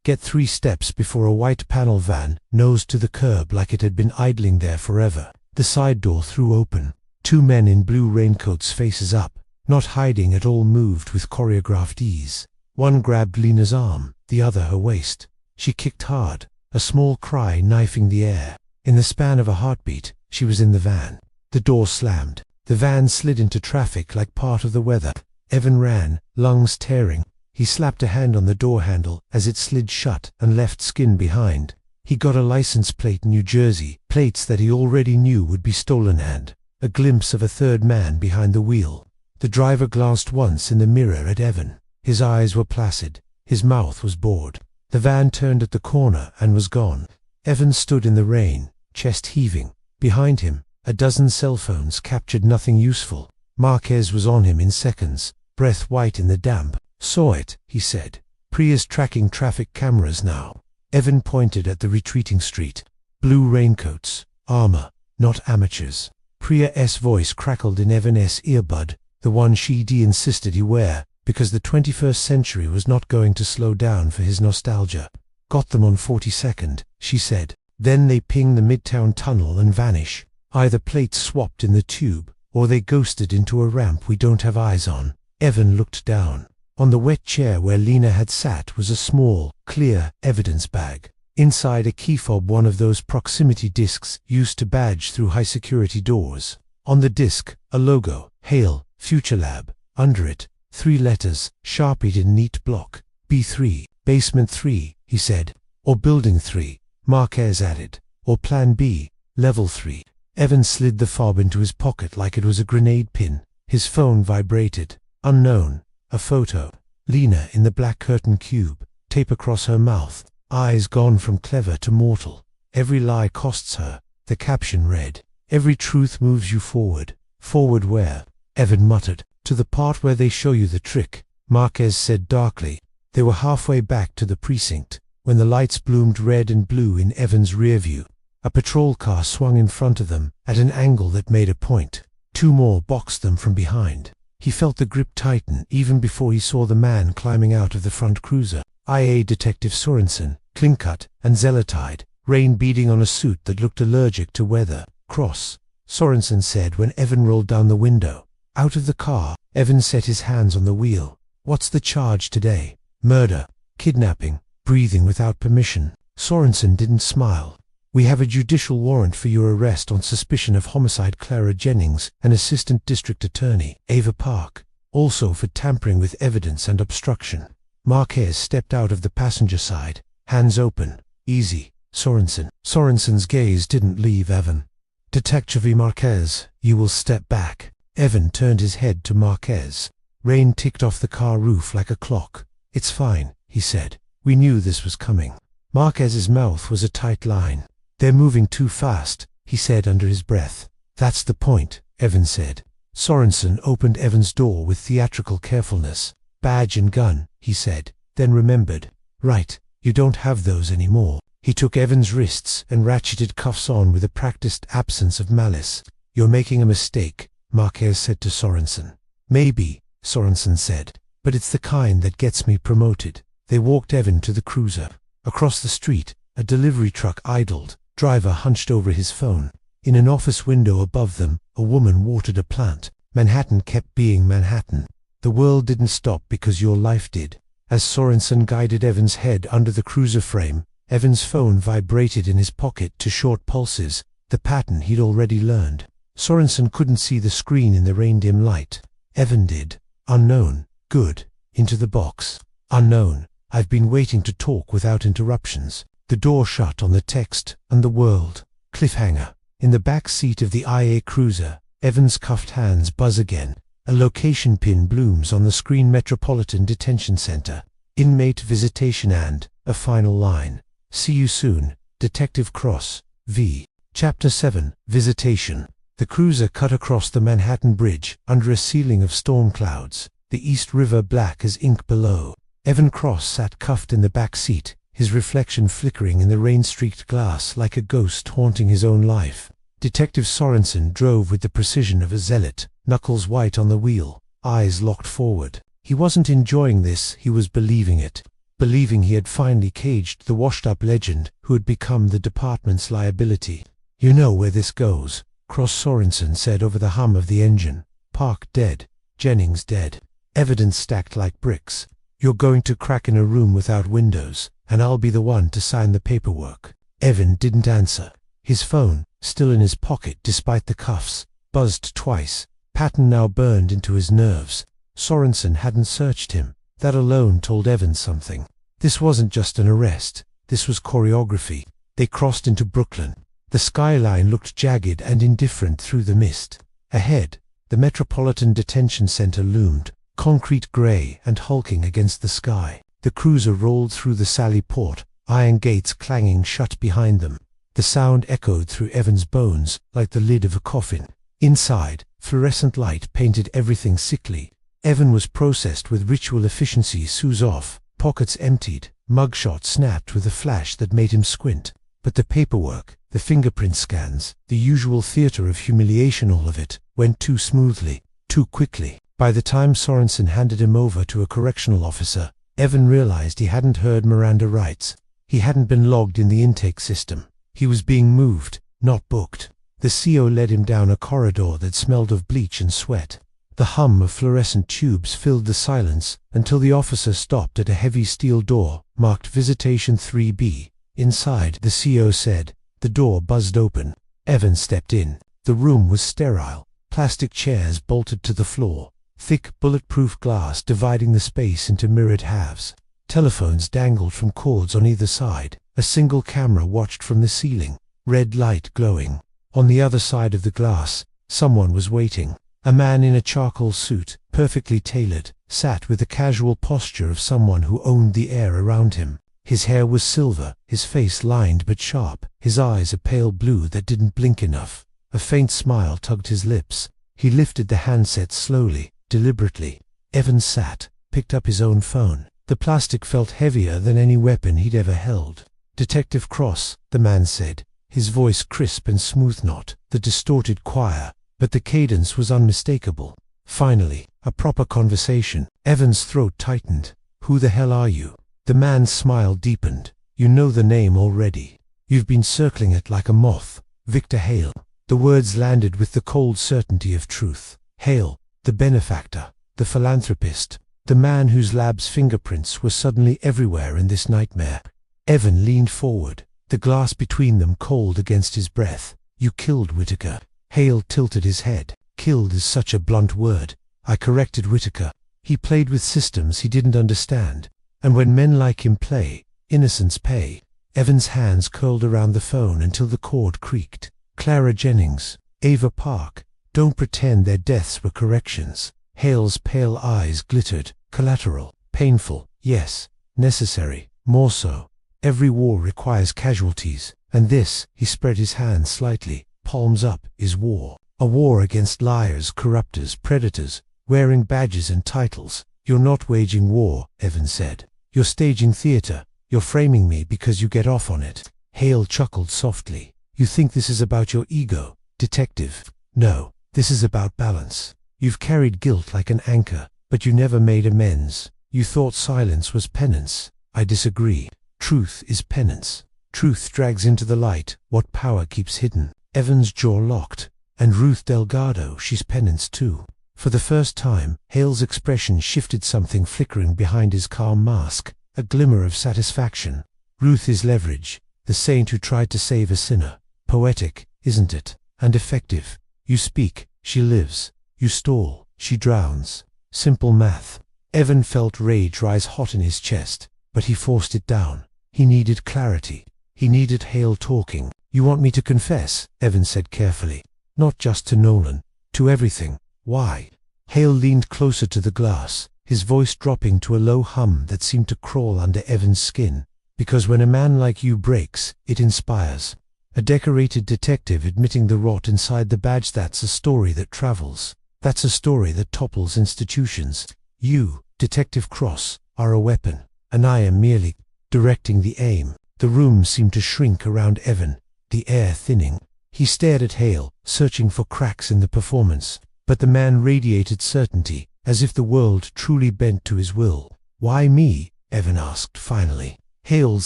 get 3 steps before a white panel van nosed to the curb like it had been idling there forever. The side door threw open. 2 men in blue raincoats, faces up, not hiding at all, moved with choreographed ease. One grabbed Lena's arm, the other her waist. She kicked hard, a small cry knifing the air. In the span of a heartbeat, she was in the van. The door slammed. The van slid into traffic like part of the weather. Evan ran, lungs tearing. He slapped a hand on the door handle as it slid shut and left skin behind. He got a license plate, New Jersey, plates that he already knew would be stolen, and a glimpse of a third man behind the wheel. The driver glanced once in the mirror at Evan. His eyes were placid. His mouth was bored. The van turned at the corner and was gone. Evan stood in the rain, chest heaving. Behind him, a dozen cell phones captured nothing useful. Marquez was on him in seconds, breath white in the damp. Saw it, he said. Prius tracking traffic cameras now. Evan pointed at the retreating street. Blue raincoats, armor, not amateurs. Priya's voice crackled in Evan's earbud, the one she'd insisted he wear, because the 21st century was not going to slow down for his nostalgia. Got them on 42nd, she said. Then they ping the Midtown Tunnel and vanish. Either plates swapped in the tube, or they ghosted into a ramp we don't have eyes on. Evan looked down. On the wet chair where Lena had sat was a small, clear evidence bag. Inside a key fob, one of those proximity discs used to badge through high-security doors. On the disc, a logo, Hale, Future Lab. Under it, 3 letters, sharpied in neat block. B3, Basement 3, he said. Or Building 3, Marquez added. Or Plan B, Level 3. Evan slid the fob into his pocket like it was a grenade pin. His phone vibrated. Unknown. A photo. Lena in the black curtain cube, tape across her mouth, eyes gone from clever to mortal. Every lie costs her, the caption read. Every truth moves you forward. Forward where? Evan muttered. To the part where they show you the trick, Marquez said darkly. They were halfway back to the precinct, when the lights bloomed red and blue in Evan's rear view. A patrol car swung in front of them, at an angle that made a point. 2 more boxed them from behind. He felt the grip tighten even before he saw the man climbing out of the front cruiser. IA Detective Sorensen, clean-cut and zealotized, rain beading on a suit that looked allergic to weather. Cross, Sorensen said when Evan rolled down the window. Out of the car, Evan set his hands on the wheel. What's the charge today? Murder. Kidnapping. Breathing without permission. Sorensen didn't smile. We have a judicial warrant for your arrest on suspicion of homicide. Clara Jennings, an assistant district attorney, Ava Park. Also for tampering with evidence and obstruction. Marquez stepped out of the passenger side, hands open. Easy, Sorensen. Sorensen's gaze didn't leave Evan. Detective Marquez, you will step back. Evan turned his head to Marquez. Rain ticked off the car roof like a clock. It's fine, he said. We knew this was coming. Marquez's mouth was a tight line. They're moving too fast, he said under his breath. That's the point, Evan said. Sorensen opened Evan's door with theatrical carefulness. Badge and gun, he said, then remembered. Right, you don't have those anymore. He took Evan's wrists and ratcheted cuffs on with a practiced absence of malice. You're making a mistake, Marquez said to Sorensen. Maybe, Sorensen said, but it's the kind that gets me promoted. They walked Evan to the cruiser. Across the street, a delivery truck idled. Driver hunched over his phone. In an office window above them, a woman watered a plant. Manhattan kept being Manhattan. The world didn't stop because your life did. As Sorensen guided Evan's head under the cruiser frame, Evan's phone vibrated in his pocket to short pulses, the pattern he'd already learned. Sorensen couldn't see the screen in the rain-dim light. Evan did. Unknown. Good. Into the box. Unknown. I've been waiting to talk without interruptions. The door shut on the text and the world. Cliffhanger. In the back seat of the IA cruiser, Evan's cuffed hands buzz again. A location pin blooms on the screen. Metropolitan Detention Center. Inmate visitation and a final line. See you soon, Detective Cross, V. Chapter 7, Visitation. The cruiser cut across the Manhattan Bridge, under a ceiling of storm clouds, the East River black as ink below. Evan Cross sat cuffed in the back seat, his reflection flickering in the rain-streaked glass like a ghost haunting his own life. Detective Sorensen drove with the precision of a zealot, knuckles white on the wheel, eyes locked forward. He wasn't enjoying this, he was believing it. Believing he had finally caged the washed-up legend who had become the department's liability. "You know where this goes," Cross Sorensen said over the hum of the engine. "Park dead. Jennings dead. Evidence stacked like bricks. You're going to crack in a room without windows, and I'll be the one to sign the paperwork." Evan didn't answer. His phone, still in his pocket despite the cuffs, buzzed twice. Pattern now burned into his nerves. Sorensen hadn't searched him. That alone told Evan something. This wasn't just an arrest. This was choreography. They crossed into Brooklyn. The skyline looked jagged and indifferent through the mist. Ahead, the Metropolitan Detention Center loomed, concrete gray and hulking against the sky. The cruiser rolled through the Sally Port, iron gates clanging shut behind them. The sound echoed through Evan's bones like the lid of a coffin. Inside, fluorescent light painted everything sickly. Evan was processed with ritual efficiency. Shoes off, pockets emptied, mugshot snapped with a flash that made him squint. But the paperwork, the fingerprint scans, the usual theater of humiliation, all of it went too smoothly, too quickly. By the time Sorensen handed him over to a correctional officer, Evan realized he hadn't heard Miranda rights. He hadn't been logged in the intake system. He was being moved, not booked. The CO led him down a corridor that smelled of bleach and sweat. The hum of fluorescent tubes filled the silence until the officer stopped at a heavy steel door marked Visitation 3B. Inside, the CO said. The door buzzed open. Evan stepped in. The room was sterile. Plastic chairs bolted to the floor. Thick, bulletproof glass dividing the space into mirrored halves. Telephones dangled from cords on either side. A single camera watched from the ceiling, red light glowing. On the other side of the glass, someone was waiting. A man in a charcoal suit, perfectly tailored, sat with the casual posture of someone who owned the air around him. His hair was silver, his face lined but sharp, his eyes a pale blue that didn't blink enough. A faint smile tugged his lips. He lifted the handset slowly, deliberately. Evan sat, picked up his own phone. The plastic felt heavier than any weapon he'd ever held. "Detective Cross," the man said, his voice crisp and smooth, not the distorted choir, but the cadence was unmistakable. Finally, a proper conversation. Evan's throat tightened. "Who the hell are you?" The man's smile deepened. "You know the name already. You've been circling it like a moth. Victor Hale." The words landed with the cold certainty of truth. Hale, the benefactor, the philanthropist, the man whose lab's fingerprints were suddenly everywhere in this nightmare. Evan leaned forward, the glass between them cold against his breath. "You killed Whitaker." Hale tilted his head. "Killed is such a blunt word. I corrected Whitaker. He played with systems he didn't understand. And when men like him play, innocents pay." Evan's hands curled around the phone until the cord creaked. "Clara Jennings, Ava Park. Don't pretend their deaths were corrections." Hale's pale eyes glittered. "Collateral. Painful. Yes. Necessary. More so. Every war requires casualties. And this," he spread his hands slightly, palms up, "is war. A war against liars, corruptors, predators, wearing badges and titles." "You're not waging war," Evan said. "You're staging theater. You're framing me because you get off on it." Hale chuckled softly. "You think this is about your ego, detective? No, this is about balance. You've carried guilt like an anchor, but you never made amends. You thought silence was penance. I disagree. Truth is penance. Truth drags into the light what power keeps hidden." Evan's jaw locked. "And Ruth Delgado, she's penance too." For the first time, Hale's expression shifted, something flickering behind his calm mask, a glimmer of satisfaction. "Ruth is leverage, the saint who tried to save a sinner. Poetic, isn't it? And effective. You speak, she lives. You stall, she drowns. Simple math." Evan felt rage rise hot in his chest, but he forced it down. He needed clarity. He needed Hale talking. "You want me to confess?" Evan said carefully. "Not just to Nolan. To everything. Why?" Hale leaned closer to the glass, his voice dropping to a low hum that seemed to crawl under Evan's skin. "Because when a man like you breaks, it inspires. A decorated detective admitting the rot inside the badge. That's a story that travels. That's a story that topples institutions. You, Detective Cross, are a weapon, and I am merely directing the aim. The room seemed to shrink around Evan, the air thinning. He stared at Hale, searching for cracks in the performance, but the man radiated certainty, as if the world truly bent to his will. "Why me?" Evan asked finally. Hale's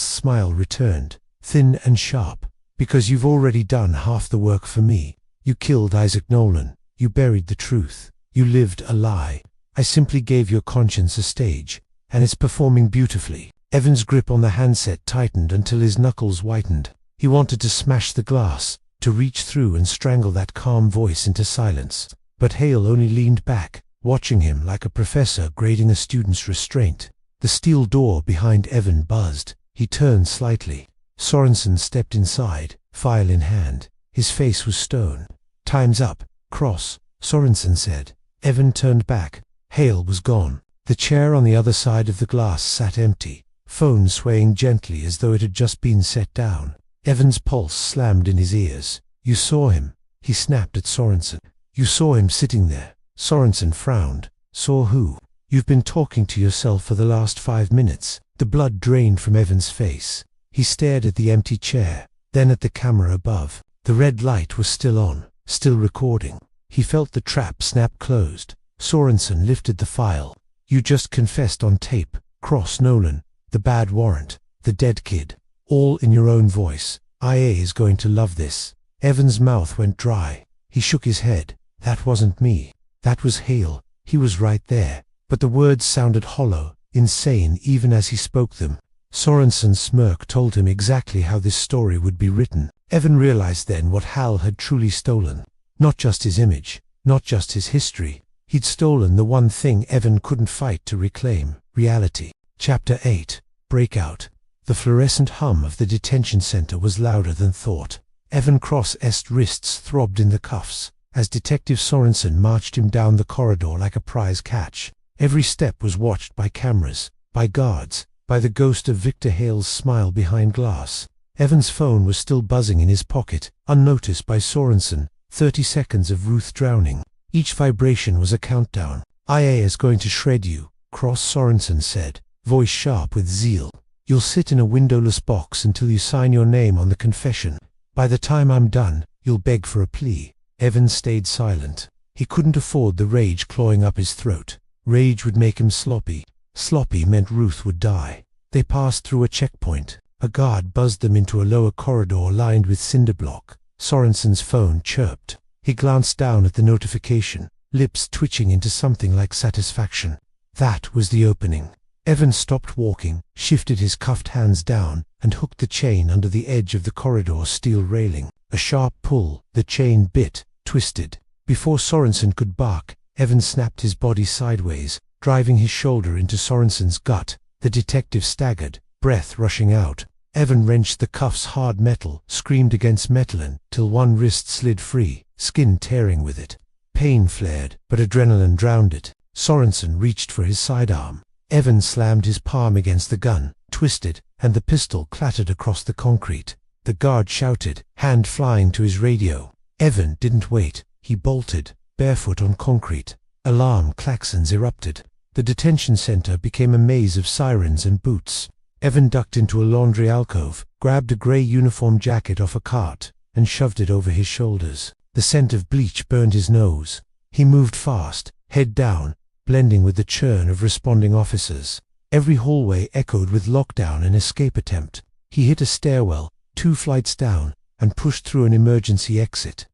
smile returned, thin and sharp. "Because you've already done half the work for me. You killed Isaac Nolan. You buried the truth. You lived a lie. I simply gave your conscience a stage, and it's performing beautifully." Evan's grip on the handset tightened until his knuckles whitened. He wanted to smash the glass, to reach through and strangle that calm voice into silence. But Hale only leaned back, watching him like a professor grading a student's restraint. The steel door behind Evan buzzed. He turned slightly. Sorensen stepped inside, file in hand. His face was stone. "Time's up, Cross," Sorensen said. Evan turned back. Hale was gone. The chair on the other side of the glass sat empty, phone swaying gently as though it had just been set down. Evan's pulse slammed in his ears. "You saw him," he snapped at Sorensen. "You saw him sitting there." Sorensen frowned. "Saw who?" "You've been talking to yourself for the last 5 minutes." The blood drained from Evan's face. He stared at the empty chair, then at the camera above. The red light was still on, still recording. He felt the trap snap closed. Sorensen lifted the file. "You just confessed on tape, Cross Nolan, the bad warrant, the dead kid. All in your own voice. IA is going to love this." Evan's mouth went dry. He shook his head. "That wasn't me. That was Hale. He was right there." But the words sounded hollow, insane even as he spoke them. Sorensen's smirk told him exactly how this story would be written. Evan realized then what Hal had truly stolen. Not just his image, not just his history. He'd stolen the one thing Evan couldn't fight to reclaim: reality. Chapter 8. Breakout. The fluorescent hum of the detention center was louder than thought. Evan Cross's wrists throbbed in the cuffs, as Detective Sorensen marched him down the corridor like a prize catch. Every step was watched by cameras, by guards, by the ghost of Victor Hale's smile behind glass. Evan's phone was still buzzing in his pocket, unnoticed by Sorensen. 30 seconds of Ruth drowning. Each vibration was a countdown. "IA is going to shred you," Cross Sorensen said, voice sharp with zeal. "You'll sit in a windowless box until you sign your name on the confession. By the time I'm done, you'll beg for a plea." Evan stayed silent. He couldn't afford the rage clawing up his throat. Rage would make him sloppy. Sloppy meant Ruth would die. They passed through a checkpoint. A guard buzzed them into a lower corridor lined with cinder block. Sorensen's phone chirped. He glanced down at the notification, lips twitching into something like satisfaction. That was the opening. Evan stopped walking, shifted his cuffed hands down, and hooked the chain under the edge of the corridor steel railing. A sharp pull, the chain bit, twisted. Before Sorensen could bark, Evan snapped his body sideways, driving his shoulder into Sorensen's gut. The detective staggered, breath rushing out. Evan wrenched the cuff's hard metal, screamed against metalin, till one wrist slid free, skin tearing with it. Pain flared, but adrenaline drowned it. Sorensen reached for his sidearm. Evan slammed his palm against the gun, twisted, and the pistol clattered across the concrete. The guard shouted, hand flying to his radio. Evan didn't wait. He bolted, barefoot on concrete. Alarm klaxons erupted. The detention center became a maze of sirens and boots. Evan ducked into a laundry alcove, grabbed a grey uniform jacket off a cart, and shoved it over his shoulders. The scent of bleach burned his nose. He moved fast, head down, blending with the churn of responding officers. Every hallway echoed with lockdown and escape attempt. He hit a stairwell, 2 flights down, and pushed through an emergency exit.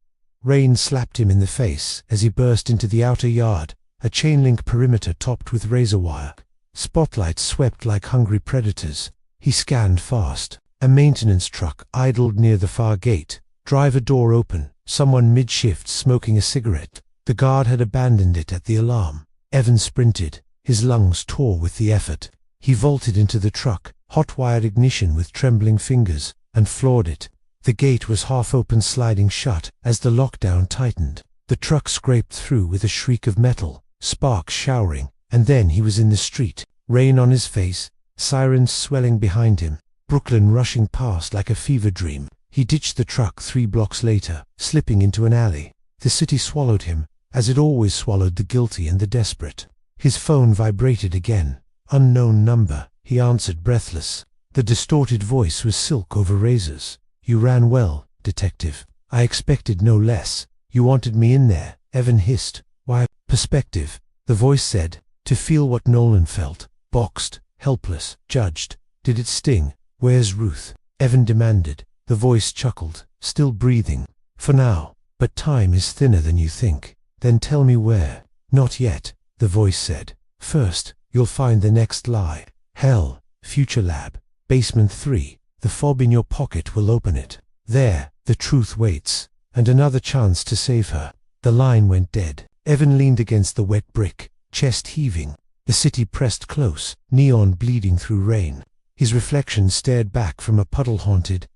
Rain slapped him in the face as he burst into the outer yard, a chain-link perimeter topped with razor wire. Spotlights swept like hungry predators. He scanned fast. A maintenance truck idled near the far gate, driver door open, someone mid-shift smoking a cigarette. The guard had abandoned it at the alarm. Evan sprinted. His lungs tore with the effort. He vaulted into the truck, hot-wired ignition with trembling fingers, and floored it. The gate was half-open, sliding shut as the lockdown tightened. The truck scraped through with a shriek of metal, sparks showering, and then he was in the street, rain on his face, sirens swelling behind him, Brooklyn rushing past like a fever dream. He ditched the truck 3 blocks later, slipping into an alley. The city swallowed him, as it always swallowed the guilty and the desperate. His phone vibrated again. Unknown number, he answered breathless. The distorted voice was silk over razors. "You ran well, detective. I expected no less. You wanted me in there," Evan hissed. "Why, perspective," the voice said, to feel what Nolan felt. Boxed, helpless, judged. "Did it sting? Where's Ruth?" Evan demanded. The voice chuckled, still breathing. "For now, but time is thinner than you think." "Then tell me where." "Not yet," the voice said. "First, you'll find the next lie. Hell, Future Lab, Basement 3. The fob in your pocket will open it. There, the truth waits, and another chance to save her." The line went dead. Evan leaned against the wet brick, chest heaving. The city pressed close, neon bleeding through rain. His reflection stared back from a puddle hunted.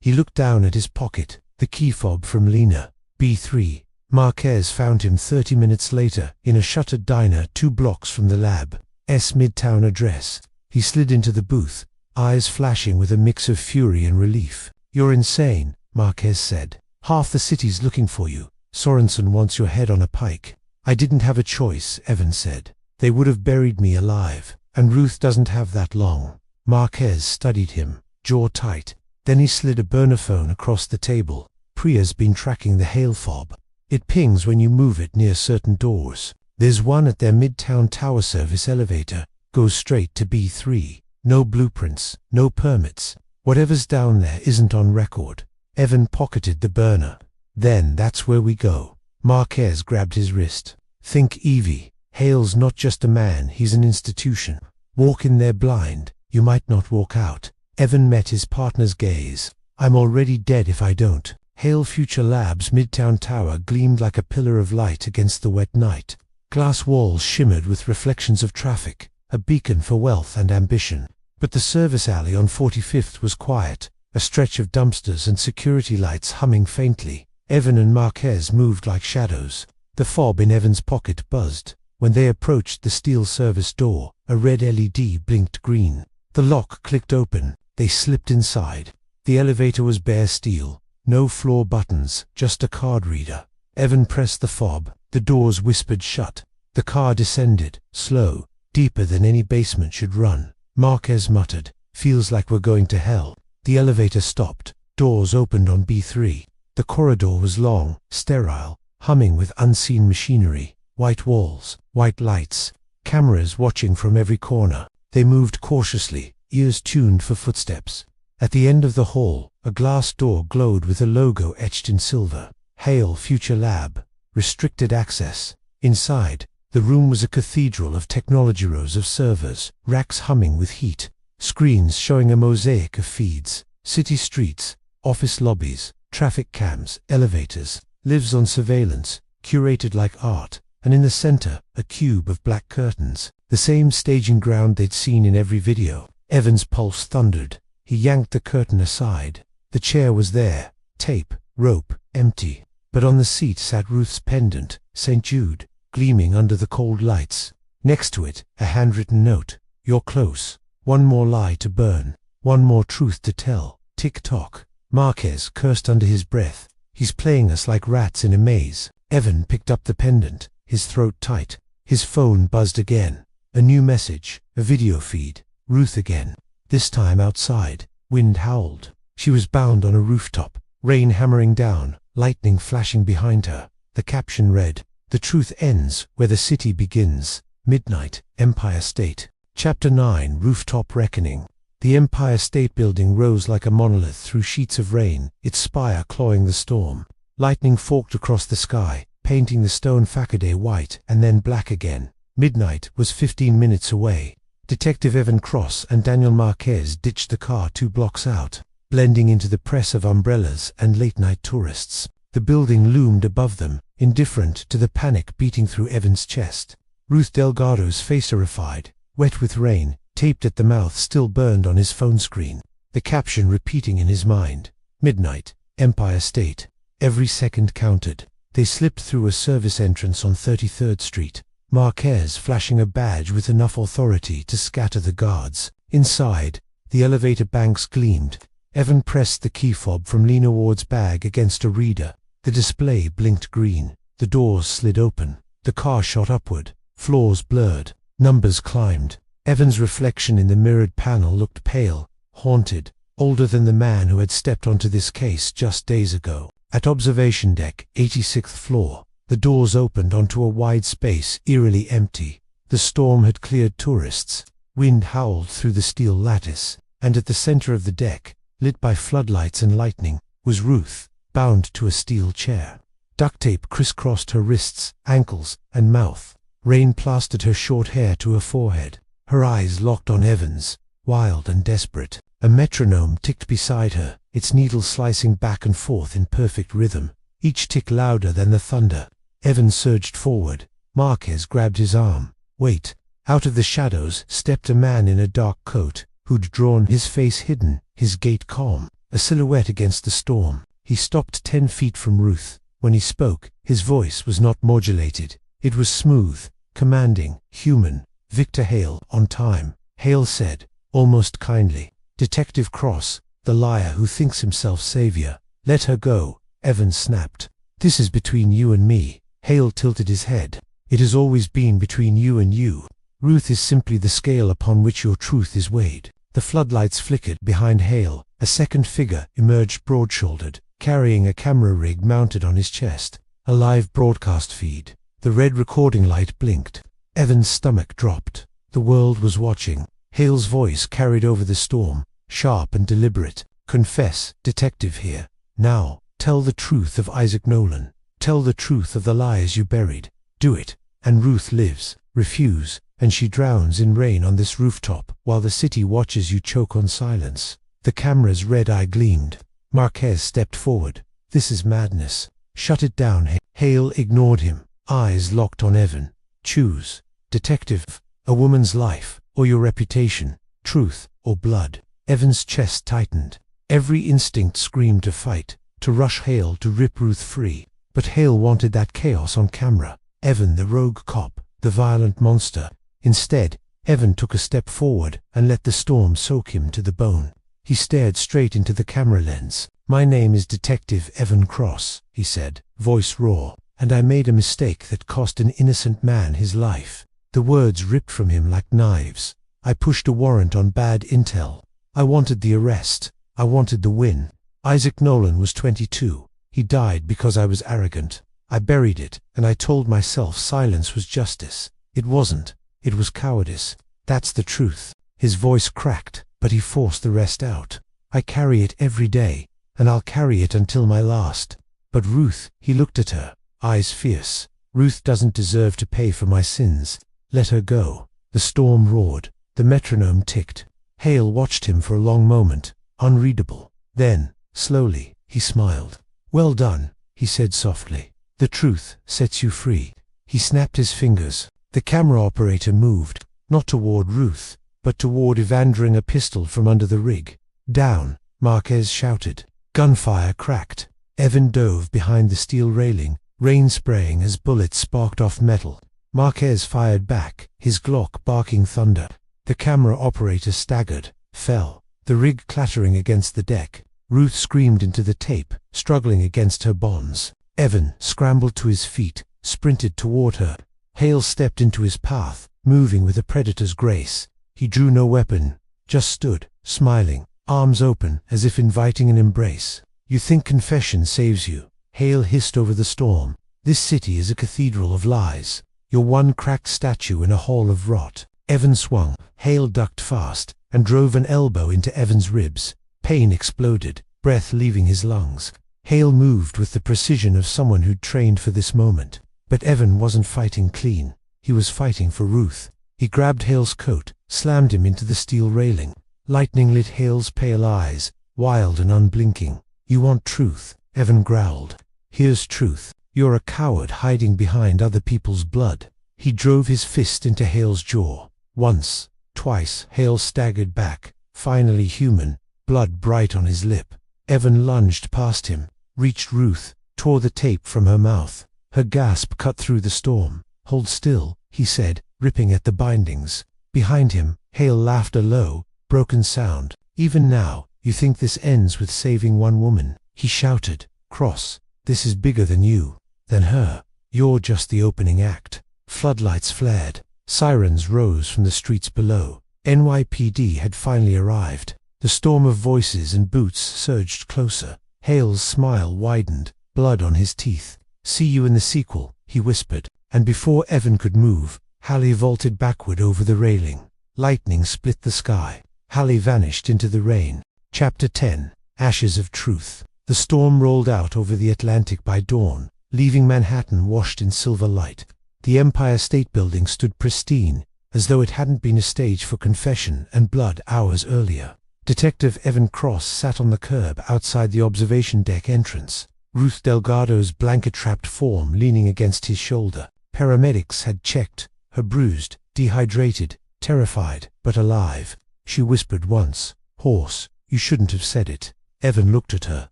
He looked down at his pocket, the key fob from Lena. B3. Marquez found him 30 minutes later, in a shuttered diner 2 blocks from the lab's midtown address. He slid into the booth, eyes flashing with a mix of fury and relief. "You're insane," Marquez said. "Half the city's looking for you. Sorensen wants your head on a pike." "I didn't have a choice," Evan said. "They would have buried me alive, and Ruth doesn't have that long." Marquez studied him, jaw tight. Then he slid a burner phone across the table. "Priya's been tracking the hail fob. It pings when you move it near certain doors. There's one at their Midtown Tower service elevator. Goes straight to B3. No blueprints, no permits. Whatever's down there isn't on record." Evan pocketed the burner. "Then that's where we go." Marquez grabbed his wrist. "Think Evie. Hale's not just a man, he's an institution. Walk in there blind, you might not walk out." Evan met his partner's gaze. "I'm already dead if I don't." Hale Future Lab's Midtown Tower gleamed like a pillar of light against the wet night. Glass walls shimmered with reflections of traffic, a beacon for wealth and ambition. But the service alley on 45th was quiet, a stretch of dumpsters and security lights humming faintly. Evan and Marquez moved like shadows. The fob in Evan's pocket buzzed. When they approached the steel service door, a red LED blinked green. The lock clicked open. They slipped inside. The elevator was bare steel. No floor buttons, just a card reader. Evan pressed the fob. The doors whispered shut. The car descended, slow, deeper than any basement should run. Marquez muttered, "Feels like we're going to hell." The elevator stopped. Doors opened on B3. The corridor was long, sterile, humming with unseen machinery. White walls, white lights, cameras watching from every corner. They moved cautiously, ears tuned for footsteps. At the end of the hall, a glass door glowed with a logo etched in silver. Hale Future Lab. Restricted access. Inside, the room was a cathedral of technology, rows of servers, racks humming with heat, screens showing a mosaic of feeds, city streets, office lobbies, traffic cams, elevators, lives on surveillance, curated like art, and in the center, a cube of black curtains, the same staging ground they'd seen in every video. Evan's pulse thundered. He yanked the curtain aside. The chair was there, tape, rope, empty. But on the seat sat Ruth's pendant, St. Jude, gleaming under the cold lights. Next to it, a handwritten note. "You're close. One more lie to burn. One more truth to tell. Tick-tock." Marquez cursed under his breath. "He's playing us like rats in a maze." Evan picked up the pendant, his throat tight. His phone buzzed again. A new message, a video feed. Ruth again. This time outside. Wind howled. She was bound on a rooftop, rain hammering down, lightning flashing behind her. The caption read, "The truth ends where the city begins. Midnight, Empire State." Chapter 9, Rooftop Reckoning. The Empire State Building rose like a monolith through sheets of rain, its spire clawing the storm. Lightning forked across the sky, painting the stone facade white and then black again. Midnight was 15 minutes away. Detective Evan Cross and Daniel Marquez ditched the car 2 blocks out, blending into the press of umbrellas and late-night tourists. The building loomed above them, indifferent to the panic beating through Evan's chest. Ruth Delgado's face horrified, wet with rain, taped at the mouth still burned on his phone screen. The caption repeating in his mind, "Midnight, Empire State." Every second counted. They slipped through a service entrance on 33rd Street. Marquez flashing a badge with enough authority to scatter the guards. Inside, the elevator banks gleamed, Evan pressed the key fob from Lena Ward's bag against a reader. The display blinked green. The doors slid open. The car shot upward. Floors blurred. Numbers climbed. Evan's reflection in the mirrored panel looked pale, haunted, older than the man who had stepped onto this case just days ago. At observation deck, 86th floor, the doors opened onto a wide space, eerily empty. The storm had cleared tourists. Wind howled through the steel lattice, and at the center of the deck, lit by floodlights and lightning, was Ruth, bound to a steel chair. Duct tape crisscrossed her wrists, ankles, and mouth. Rain plastered her short hair to her forehead. Her eyes locked on Evan's, wild and desperate. A metronome ticked beside her, its needle slicing back and forth in perfect rhythm, each tick louder than the thunder. Evan surged forward. Marquez grabbed his arm. "Wait." Out of the shadows stepped a man in a dark coat, who'd drawn his face hidden, his gait calm, a silhouette against the storm. He stopped 10 feet from Ruth. When he spoke, his voice was not modulated. It was smooth, commanding, human. "Victor Hale, on time," Hale said, almost kindly. "Detective Cross, the liar who thinks himself savior." "Let her go," Evan snapped. "This is between you and me." Hale tilted his head. "It has always been between you and you. Ruth is simply the scale upon which your truth is weighed." The floodlights flickered behind Hale. A second figure emerged broad-shouldered, carrying a camera rig mounted on his chest. A live broadcast feed. The red recording light blinked. Evan's stomach dropped. The world was watching. Hale's voice carried over the storm, sharp and deliberate. "Confess, detective here. Now, tell the truth of Isaac Nolan. Tell the truth of the lies you buried. Do it, and Ruth lives. Refuse, and she drowns in rain on this rooftop, while the city watches you choke on silence." The camera's red eye gleamed. Marquez stepped forward. "This is madness. Shut it down." Hale ignored him, eyes locked on Evan. "Choose, detective, a woman's life, or your reputation, truth, or blood." Evan's chest tightened. Every instinct screamed to fight, to rush Hale, to rip Ruth free. But Hale wanted that chaos on camera. Evan, the rogue cop, the violent monster. Instead, Evan took a step forward and let the storm soak him to the bone. He stared straight into the camera lens. "My name is Detective Evan Cross," he said, voice raw, "and I made a mistake that cost an innocent man his life." The words ripped from him like knives. "I pushed a warrant on bad intel. I wanted the arrest. I wanted the win. Isaac Nolan was 22. He died because I was arrogant. I buried it, and I told myself silence was justice. It wasn't. It was cowardice. That's the truth." His voice cracked, but he forced the rest out. "I carry it every day, and I'll carry it until my last." "But Ruth," he looked at her, eyes fierce. "Ruth doesn't deserve to pay for my sins. Let her go." The storm roared. The metronome ticked. Hale watched him for a long moment, unreadable. Then, slowly, he smiled. "Well done," he said softly. "The truth sets you free." He snapped his fingers. The camera operator moved, not toward Ruth, but toward Evandering a pistol from under the rig. "Down," Marquez shouted. Gunfire cracked. Evan dove behind the steel railing, rain spraying as bullets sparked off metal. Marquez fired back, his Glock barking thunder. The camera operator staggered, fell, the rig clattering against the deck. Ruth screamed into the tape, struggling against her bonds. Evan scrambled to his feet, sprinted toward her. Hale stepped into his path, moving with a predator's grace. He drew no weapon, just stood, smiling, arms open as if inviting an embrace. "You think confession saves you?" Hale hissed over the storm. "This city is a cathedral of lies. You're one cracked statue in a hall of rot." Evan swung. Hale ducked fast and drove an elbow into Evan's ribs. Pain exploded, breath leaving his lungs. Hale moved with the precision of someone who'd trained for this moment. But Evan wasn't fighting clean. He was fighting for Ruth. He grabbed Hale's coat, slammed him into the steel railing. Lightning lit Hale's pale eyes, wild and unblinking. "You want truth," Evan growled. "Here's truth. You're a coward hiding behind other people's blood." He drove his fist into Hale's jaw. Once, twice, Hale staggered back, finally human, blood bright on his lip. Evan lunged past him, reached Ruth, tore the tape from her mouth. Her gasp cut through the storm. "Hold still," he said, ripping at the bindings. Behind him, Hale laughed a low, broken sound. Even now, You think this ends with saving one woman?" he shouted, cross. "This is bigger than you, than her. You're just the opening act." Floodlights flared. Sirens rose from the streets below. NYPD had finally arrived. The storm of voices and boots surged closer. Hale's smile widened, blood on his teeth. "See you in the sequel," he whispered, and before Evan could move, Hallie vaulted backward over the railing. Lightning split the sky. Hallie vanished into the rain. Chapter 10. Ashes of Truth. The storm rolled out over the Atlantic by dawn, leaving Manhattan washed in silver light. The Empire State Building stood pristine, as though it hadn't been a stage for confession and blood hours earlier. Detective Evan Cross sat on the curb outside the observation deck entrance, Ruth Delgado's blanket-wrapped form leaning against his shoulder. Paramedics had checked, her bruised, dehydrated, terrified, but alive. She whispered once, "Hoarse, you shouldn't have said it." Evan looked at her,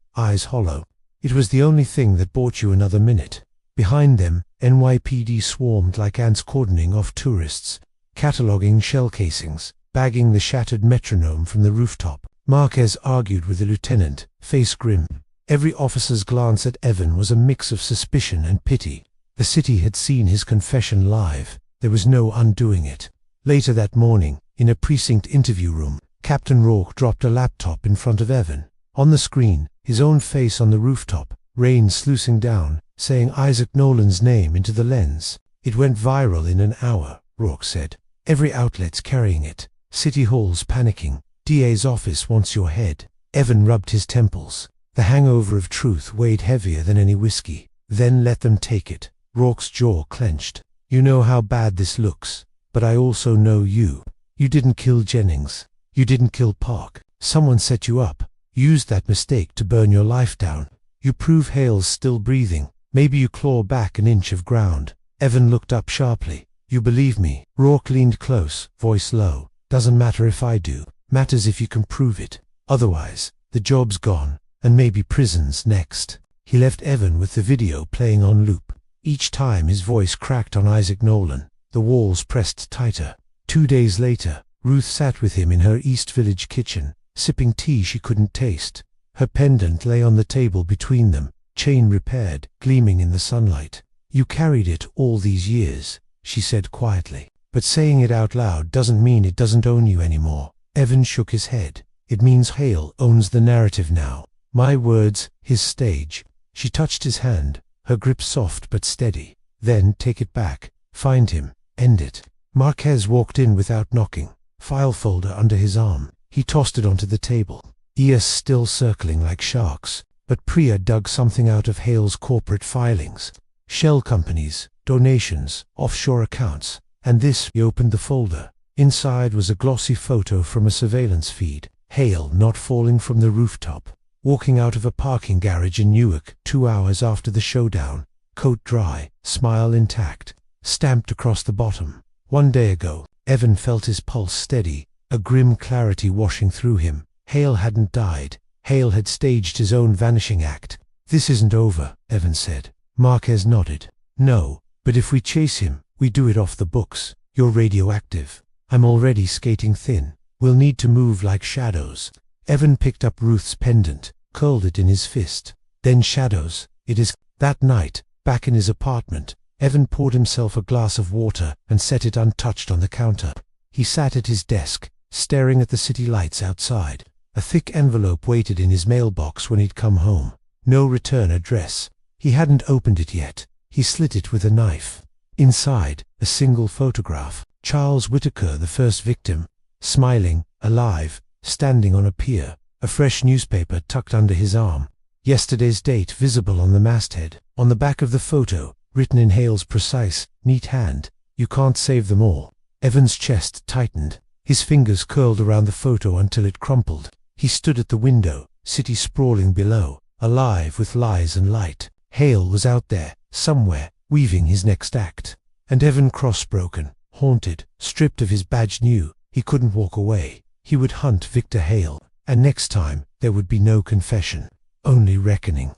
eyes hollow. "It was the only thing that bought you another minute." Behind them, NYPD swarmed like ants cordoning off tourists, cataloguing shell casings, bagging the shattered metronome from the rooftop. Marquez argued with the lieutenant, face grim. Every officer's glance at Evan was a mix of suspicion and pity. The city had seen his confession live. There was no undoing it. Later that morning, in a precinct interview room, Captain Rourke dropped a laptop in front of Evan. On the screen, his own face on the rooftop, rain sluicing down, saying Isaac Nolan's name into the lens. "It went viral in an hour," Rourke said. "Every outlet's carrying it. City Hall's panicking. DA's office wants your head." Evan rubbed his temples. The hangover of truth weighed heavier than any whiskey. "Then let them take it." Rourke's jaw clenched. "You know how bad this looks, but I also know you. You didn't kill Jennings. You didn't kill Park. Someone set you up, used that mistake to burn your life down. You prove Hale's still breathing. Maybe you claw back an inch of ground." Evan looked up sharply. "You believe me?" Rourke leaned close, voice low. "Doesn't matter if I do. Matters if you can prove it. Otherwise, the job's gone, and maybe prison's next." He left Evan with the video playing on loop. Each time his voice cracked on Isaac Nolan, the walls pressed tighter. 2 days later, Ruth sat with him in her East Village kitchen, sipping tea she couldn't taste. Her pendant lay on the table between them, chain repaired, gleaming in the sunlight. "You carried it all these years," she said quietly. "But saying it out loud doesn't mean it doesn't own you anymore." Evan shook his head. "It means Hale owns the narrative now. My words, his stage." She touched his hand, her grip soft but steady. "Then take it back. Find him. End it." Marquez walked in without knocking, file folder under his arm. He tossed it onto the table, ears still circling like sharks. But Priya dug something out of Hale's corporate filings. Shell companies, donations, offshore accounts. And this, he opened the folder. Inside was a glossy photo from a surveillance feed. Hale not falling from the rooftop, walking out of a parking garage in Newark 2 hours after the showdown, coat dry, smile intact, stamped across the bottom. 1 day ago. Evan felt his pulse steady, a grim clarity washing through him. Hale hadn't died. Hale had staged his own vanishing act. "This isn't over," Evan said. Marquez nodded. "No, but if we chase him, we do it off the books. You're radioactive. I'm already skating thin. We'll need to move like shadows." Evan picked up Ruth's pendant, curled it in his fist. "Then shadows, it is." That night, back in his apartment, Evan poured himself a glass of water and set it untouched on the counter. He sat at his desk, staring at the city lights outside. A thick envelope waited in his mailbox when he'd come home. No return address. He hadn't opened it yet. He slit it with a knife. Inside, a single photograph. Charles Whitaker, the first victim, smiling, alive, standing on a pier, a fresh newspaper tucked under his arm. Yesterday's date visible on the masthead. On the back of the photo, written in Hale's precise, neat hand, "You can't save them all." Evan's chest tightened. His fingers curled around the photo until it crumpled. He stood at the window, city sprawling below, alive with lies and light. Hale was out there, somewhere, weaving his next act. And Evan cross-broken, haunted, stripped of his badge, knew he couldn't walk away. He would hunt Victor Hale, and next time there would be no confession, only reckoning.